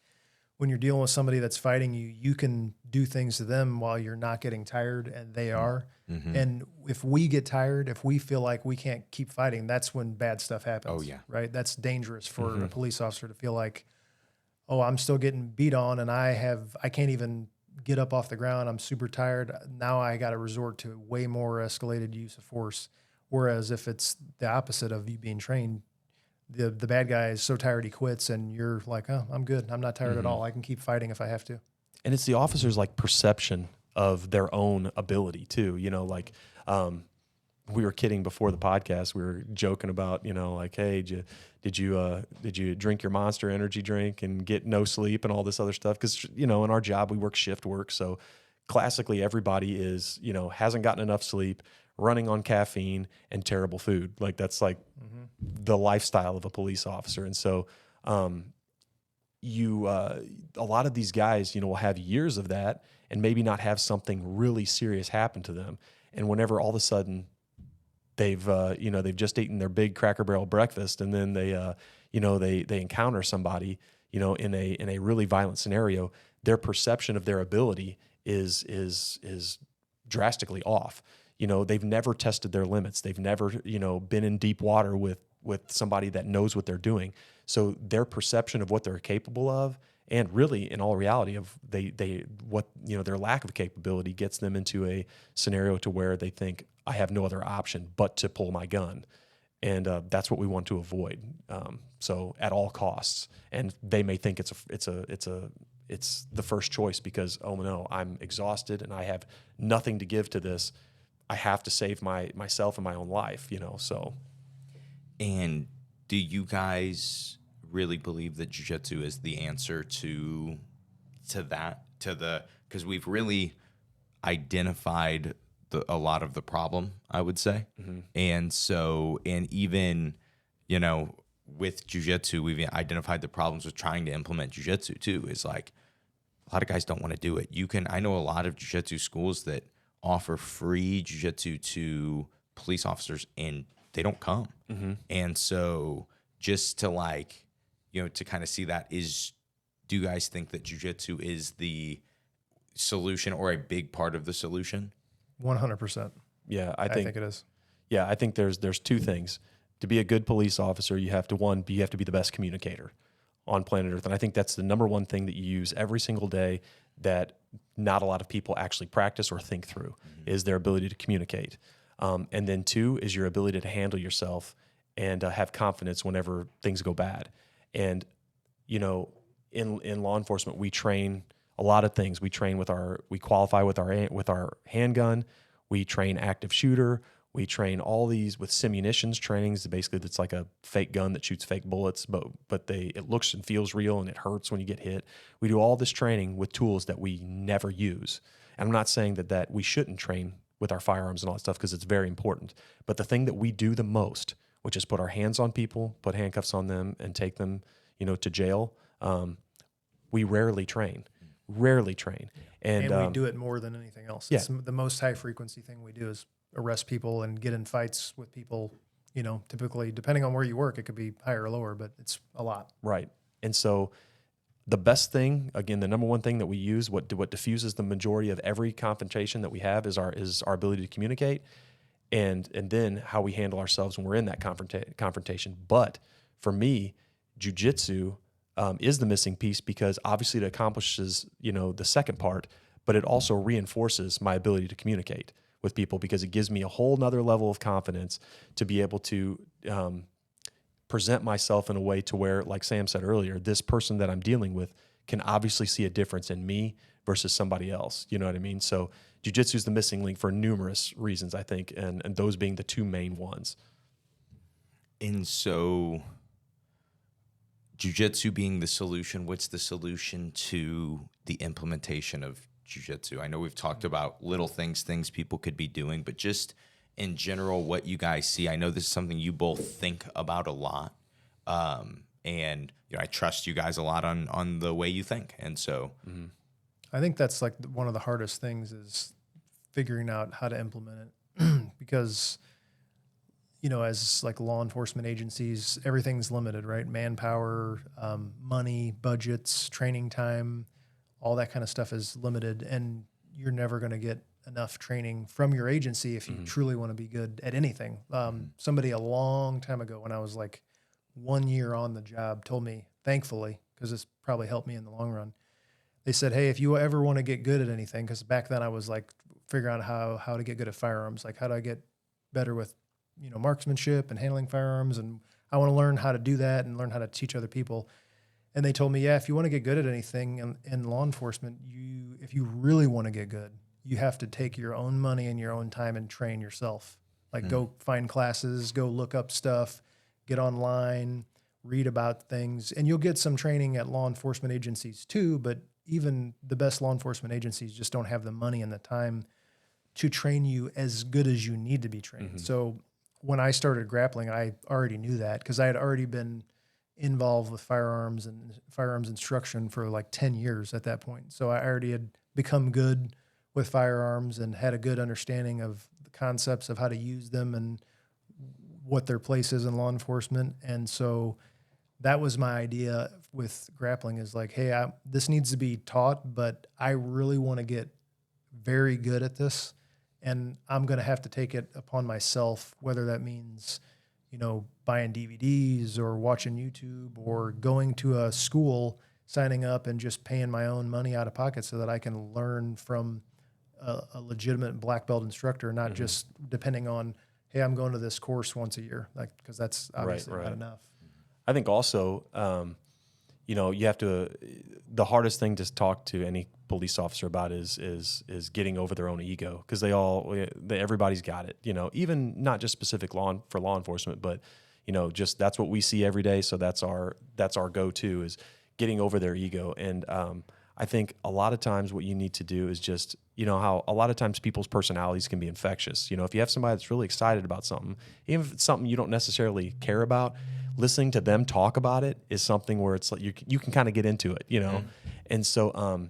when you're dealing with somebody that's fighting you, you can do things to them while you're not getting tired and they are. And if we get tired, if we feel like we can't keep fighting, that's when bad stuff happens. Oh, yeah. Right? That's dangerous for a police officer to feel like, oh, I'm still getting beat on and I can't even get up off the ground. I'm super tired. Now I got to resort to way more escalated use of force. Whereas if it's the opposite of you being trained, the bad guy is so tired he quits and you're like, oh, I'm good. I'm not tired at all. I can keep fighting if I have to. And it's the officer's like perception of their own ability too. You know, like we were kidding before the podcast. We were joking about, you know, like, hey, did you drink your Monster energy drink and get no sleep and all this other stuff? Because, you know, in our job we work shift work, so classically everybody is, you know, hasn't gotten enough sleep, running on caffeine and terrible food. Like that's like the lifestyle of a police officer. And so a lot of these guys, you know, will have years of that and maybe not have something really serious happen to them. And whenever all of a sudden they've just eaten their big Cracker Barrel breakfast and then they encounter somebody, you know, in a really violent scenario, their perception of their ability is drastically off. You know, they've never tested their limits. They've never, you know, been in deep water with somebody that knows what they're doing. So their perception of what they're capable of, and really in all reality of their lack of capability gets them into a scenario to where they think I have no other option but to pull my gun. And that's what we want to avoid. So at all costs, and they may think it's the first choice because, oh no, I'm exhausted and I have nothing to give to this. I have to save myself and my own life, you know, so. And do you guys really believe that jiu-jitsu is the answer to that? Because we've really identified a lot of the problem, I would say. And so, and even, you know, with jiu-jitsu, we've identified the problems with trying to implement jiu-jitsu too, is like a lot of guys don't want to do it. I know a lot of jiu-jitsu schools that offer free jiu-jitsu to police officers and they don't come. And so just to like, you know, to kind of see that do you guys think that jiu-jitsu is the solution or a big part of the solution? 100%. Yeah, I think it is. Yeah, I think there's two things. To be a good police officer, you have to be the best communicator on planet Earth. And I think that's the number one thing that you use every single day that not a lot of people actually practice or think through is their ability to communicate. And then two is your ability to handle yourself and have confidence whenever things go bad. And, you know, in law enforcement, we train a lot of things. We qualify with our handgun. We train active shooter. We train all these with simunitions trainings. Basically, that's like a fake gun that shoots fake bullets, but it looks and feels real and it hurts when you get hit. We do all this training with tools that we never use. And I'm not saying that we shouldn't train with our firearms and all that stuff because it's very important. But the thing that we do the most, which is put our hands on people, put handcuffs on them, and take them, you know, to jail, we rarely train. And we do it more than anything else. Yeah. It's the most high frequency thing we do is arrest people and get in fights with people, you know, typically depending on where you work, it could be higher or lower, but it's a lot. Right. And so the best thing, again, the number one thing that we use, what diffuses the majority of every confrontation that we have is our ability to communicate, and then how we handle ourselves when we're in that confrontation. But for me, jiu-jitsu is the missing piece, because obviously it accomplishes, the second part, but it also reinforces my ability to communicate with people, because it gives me a whole nother level of confidence to be able to present myself in a way to where, like Sam said earlier, this person that I'm dealing with can obviously see a difference in me versus somebody else. You know what I mean? So jiu-jitsu is the missing link for numerous reasons, I think, and those being the two main ones. And so jiu-jitsu being the solution, what's the solution to the implementation of jiu-jitsu? I know we've talked about little things people could be doing, but just in general, what you guys see. I know this is something you both think about a lot, and I trust you guys a lot on the way you think. And so I think that's like one of the hardest things is figuring out how to implement it because, as like law enforcement agencies, everything's limited, right? Manpower, money, budgets, training time, all that kind of stuff is limited, and you're never going to get enough training from your agency if you truly want to be good at anything. Somebody a long time ago, when I was like 1 year on the job, told me, thankfully, because this probably helped me in the long run, they said, hey, if you ever want to get good at anything, because back then I was like figuring out how to get good at firearms, like how do I get better with, marksmanship and handling firearms, and I want to learn how to do that and learn how to teach other people. And they told me, yeah, if you want to get good at anything in law enforcement, if you really want to get good, you have to take your own money and your own time and train yourself. Like go find classes, go look up stuff, get online, read about things, and you'll get some training at law enforcement agencies too, but even the best law enforcement agencies just don't have the money and the time to train you as good as you need to be trained. So when I started grappling, I already knew that because I had already been involved with firearms and firearms instruction for like 10 years at that point. So I already had become good with firearms and had a good understanding of the concepts of how to use them and what their place is in law enforcement. And so that was my idea with grappling is like, hey, this needs to be taught, but I really want to get very good at this. And I'm going to have to take it upon myself, whether that means, buying DVDs or watching YouTube or going to a school, signing up and just paying my own money out of pocket so that I can learn from a legitimate black belt instructor, not just depending on, hey, I'm going to this course once a year, like, because that's obviously not enough. I think also, you have to. The hardest thing to talk to any police officer about is getting over their own ego, because everybody's got it. Even not just specific for law enforcement, but just that's what we see every day. So that's our go-to is getting over their ego. And I think a lot of times what you need to do is just, how a lot of times people's personalities can be infectious. If you have somebody that's really excited about something, even if it's something you don't necessarily care about, listening to them talk about it is something where it's like you can kind of get into it, And so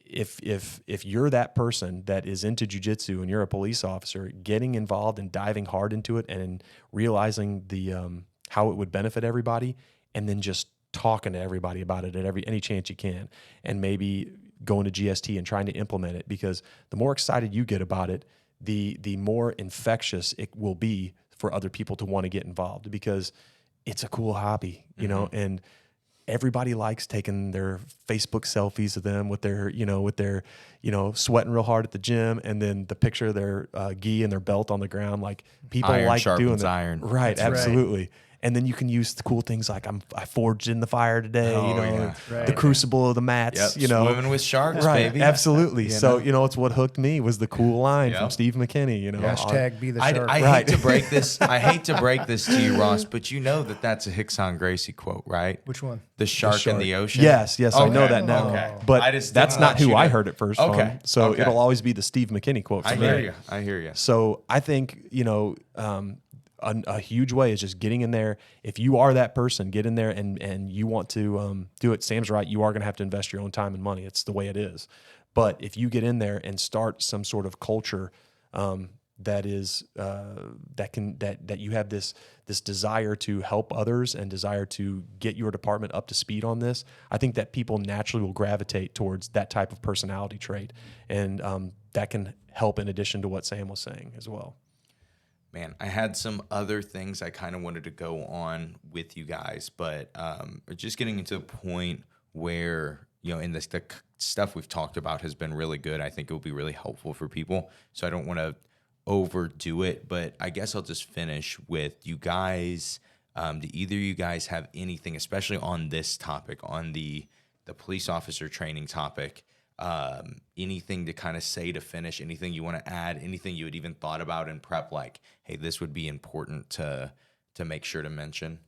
if you're that person that is into jiu-jitsu and you're a police officer, getting involved and diving hard into it and realizing the how it would benefit everybody, and then just talking to everybody about it at any chance you can, and maybe going to GST and trying to implement it, because the more excited you get about it, the more infectious it will be for other people to want to get involved, because it's a cool hobby, and everybody likes taking their Facebook selfies of them with their sweating real hard at the gym, and then the picture of their gi and their belt on the ground. Like, people iron like doing that. iron. Right, That's absolutely. Right. And then you can use the cool things like I forged in the fire today, Right. the crucible of the mats, Swimming with sharks, right, baby. absolutely. So, it's what hooked me was the cool line from Steve McKinney, Hashtag be the shark. I hate to break this. I hate to break this to you, Ross, but that's a Hickson Gracie quote, right? Which one? The shark in the ocean. Yes, I know that now. Okay. But I just that's didn't not want who you I to- heard it first Okay. from. So Okay. it'll always be the Steve McKinney quote for I me. hear you. So I think, a huge way is just getting in there. If you are that person, get in there and you want to do it. Sam's right. You are going to have to invest your own time and money. It's the way it is. But if you get in there and start some sort of culture that is that you have this desire to help others and desire to get your department up to speed on this, I think that people naturally will gravitate towards that type of personality trait, and that can help in addition to what Sam was saying as well. Man, I had some other things I kind of wanted to go on with you guys, but just getting into the point where, in this, the stuff we've talked about has been really good. I think it will be really helpful for people. So I don't want to overdo it, but I guess I'll just finish with you guys. Do either of you guys have anything, especially on this topic, on the police officer training topic, anything to kind of say to finish, anything you want to add, anything you had even thought about in prep, like, hey, this would be important to make sure to mention?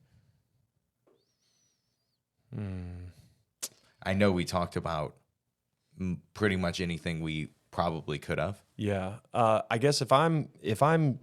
I know we talked about pretty much anything we probably could have. Yeah. I guess if I'm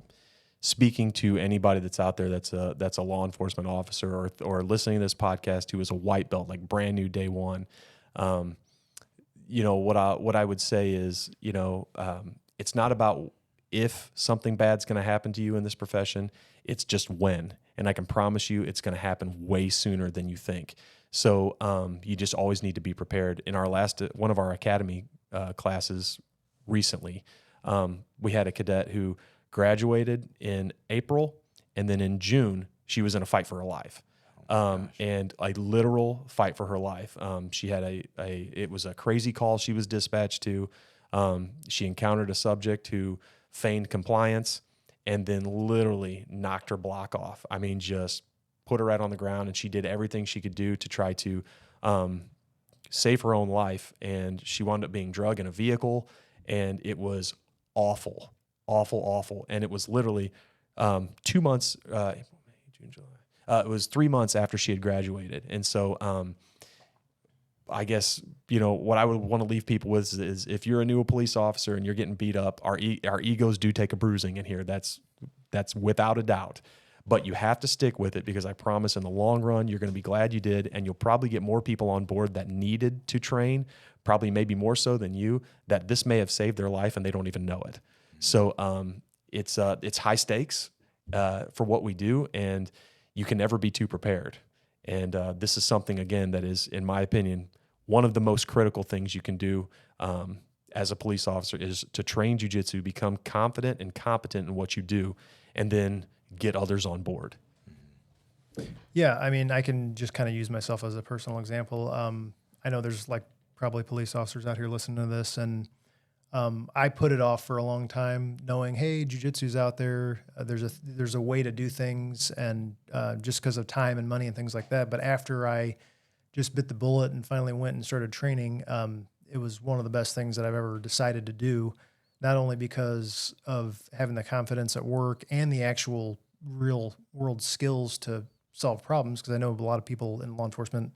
speaking to anybody that's out there that's a law enforcement officer or listening to this podcast who is a white belt, like brand new day one, what I would say is, it's not about if something bad's going to happen to you in this profession, it's just when. And I can promise you it's going to happen way sooner than you think. So you just always need to be prepared. In our last one of our academy classes recently, we had a cadet who graduated in April, and then in June she was in a fight for her life. And a literal fight for her life. She had it was a crazy call she was dispatched to. She encountered a subject who feigned compliance and then literally knocked her block off. I mean, just put her right on the ground, and she did everything she could do to try to save her own life. And she wound up being drugged in a vehicle, and it was awful, awful, awful. And it was literally 2 months, June, July. It was 3 months after she had graduated. And so I guess, what I would want to leave people with is if you're a new police officer and you're getting beat up, our egos do take a bruising in here. That's without a doubt. But you have to stick with it, because I promise in the long run, you're going to be glad you did. And you'll probably get more people on board that needed to train, probably maybe more so than you, that this may have saved their life and they don't even know it. So it's high stakes for what we do, and you can never be too prepared. And this is something, again, that is, in my opinion, one of the most critical things you can do as a police officer is to train jiu-jitsu, become confident and competent in what you do, and then get others on board. Yeah, I mean, I can just kind of use myself as a personal example. I know there's probably police officers out here listening to this, and I put it off for a long time, knowing, hey, jiu-jitsu's out there. There's a way to do things, and just because of time and money and things like that. But after I just bit the bullet and finally went and started training, it was one of the best things that I've ever decided to do. Not only because of having the confidence at work and the actual real world skills to solve problems, because I know a lot of people in law enforcement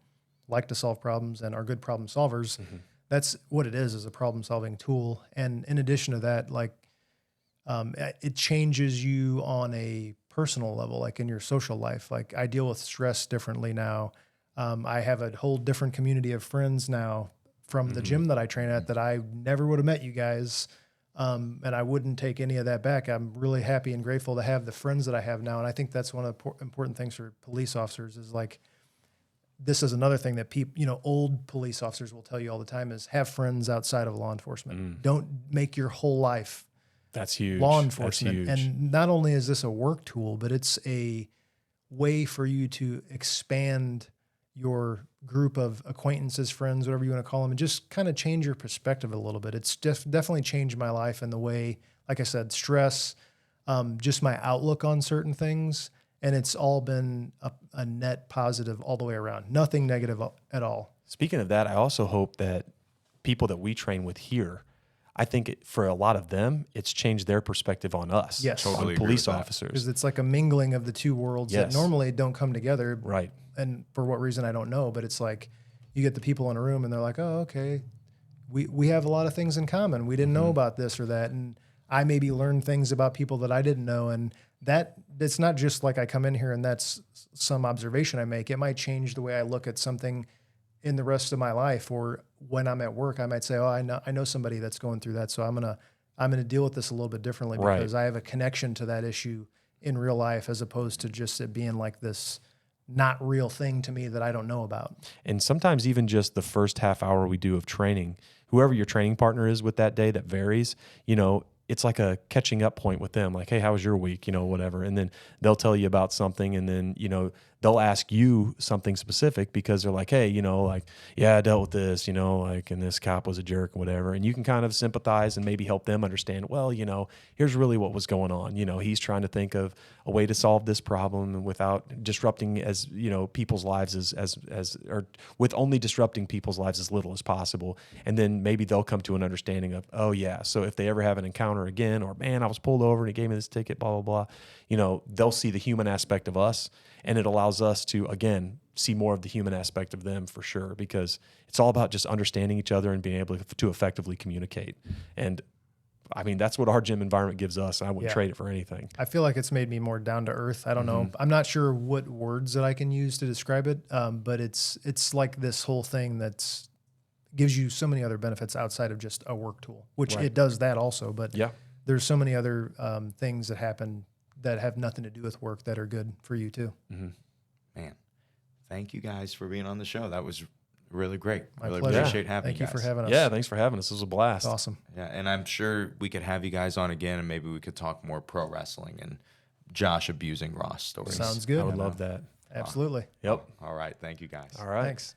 like to solve problems and are good problem solvers. Mm-hmm. That's what it is a problem-solving tool. And in addition to that, it changes you on a personal level, like in your social life. Like, I deal with stress differently now. I have a whole different community of friends now from the gym that I train at that I never would have met you guys. And I wouldn't take any of that back. I'm really happy and grateful to have the friends that I have now. And I think that's one of the important things for police officers is this is another thing that people, old police officers will tell you all the time is have friends outside of law enforcement. Don't make your whole life that's huge. Law enforcement. That's huge. And not only is this a work tool, but it's a way for you to expand your group of acquaintances, friends, whatever you want to call them, and just kind of change your perspective a little bit. It's definitely changed my life and the way, like I said, stress, just my outlook on certain things. And it's all been a net positive all the way around. Nothing negative at all. Speaking of that, I also hope that people that we train with here, I think for a lot of them, it's changed their perspective on us, yes, on police officers. Because it's like a mingling of the two worlds that normally don't come together. Right. And for what reason, I don't know. But it's like you get the people in a room and they're like, oh, okay, we have a lot of things in common. We didn't know about this or that. And I maybe learned things about people that I didn't know. And it's not just like I come in here and that's some observation I make. It might change the way I look at something in the rest of my life, or when I'm at work, I might say, oh, I know somebody that's going through that. So I'm going to I'm going to deal with this a little bit differently Right. because I have a connection to that issue in real life as opposed to just it being like this not real thing to me that I don't know about. And sometimes even just the first half hour we do of training, whoever your training partner is with that day, that varies, you know, it's like a catching up point with them. Like, hey, how was your week? You know, whatever. And then they'll tell you about something, and then, you know, they'll ask you something specific because they're like, hey, you know, like, yeah, I dealt with this, you know, like, and this cop was a jerk or whatever. And you can kind of sympathize and maybe help them understand, well, you know, here's really what was going on. You know, he's trying to think of a way to solve this problem without disrupting as, you know, people's lives or with only disrupting people's lives as little as possible. And then maybe they'll come to an understanding of, oh yeah, so if they ever have an encounter again, or man, I was pulled over and he gave me this ticket, blah, blah, blah, you know, they'll see the human aspect of us. And it allows us to, again, see more of the human aspect of them for sure, because it's all about just understanding each other and being able to effectively communicate. And I mean, that's what our gym environment gives us. And I wouldn't trade it for anything. I feel like it's made me more down to earth. I don't know. I'm not sure what words that I can use to describe it, but it's like this whole thing that's gives you so many other benefits outside of just a work tool, which it does that also. But there's so many other things that happen that have nothing to do with work that are good for you too. Man, thank you guys for being on the show. That was really great. My Really pleasure. appreciate having Thank you you guys. for having us. Yeah, thanks for having us. This was a blast. It's awesome. Yeah, and I'm sure we could have you guys on again, and maybe we could talk more pro wrestling and Josh abusing Ross stories. Sounds good. I would love that. Absolutely. Yep. All right, thank you guys. All right. Thanks.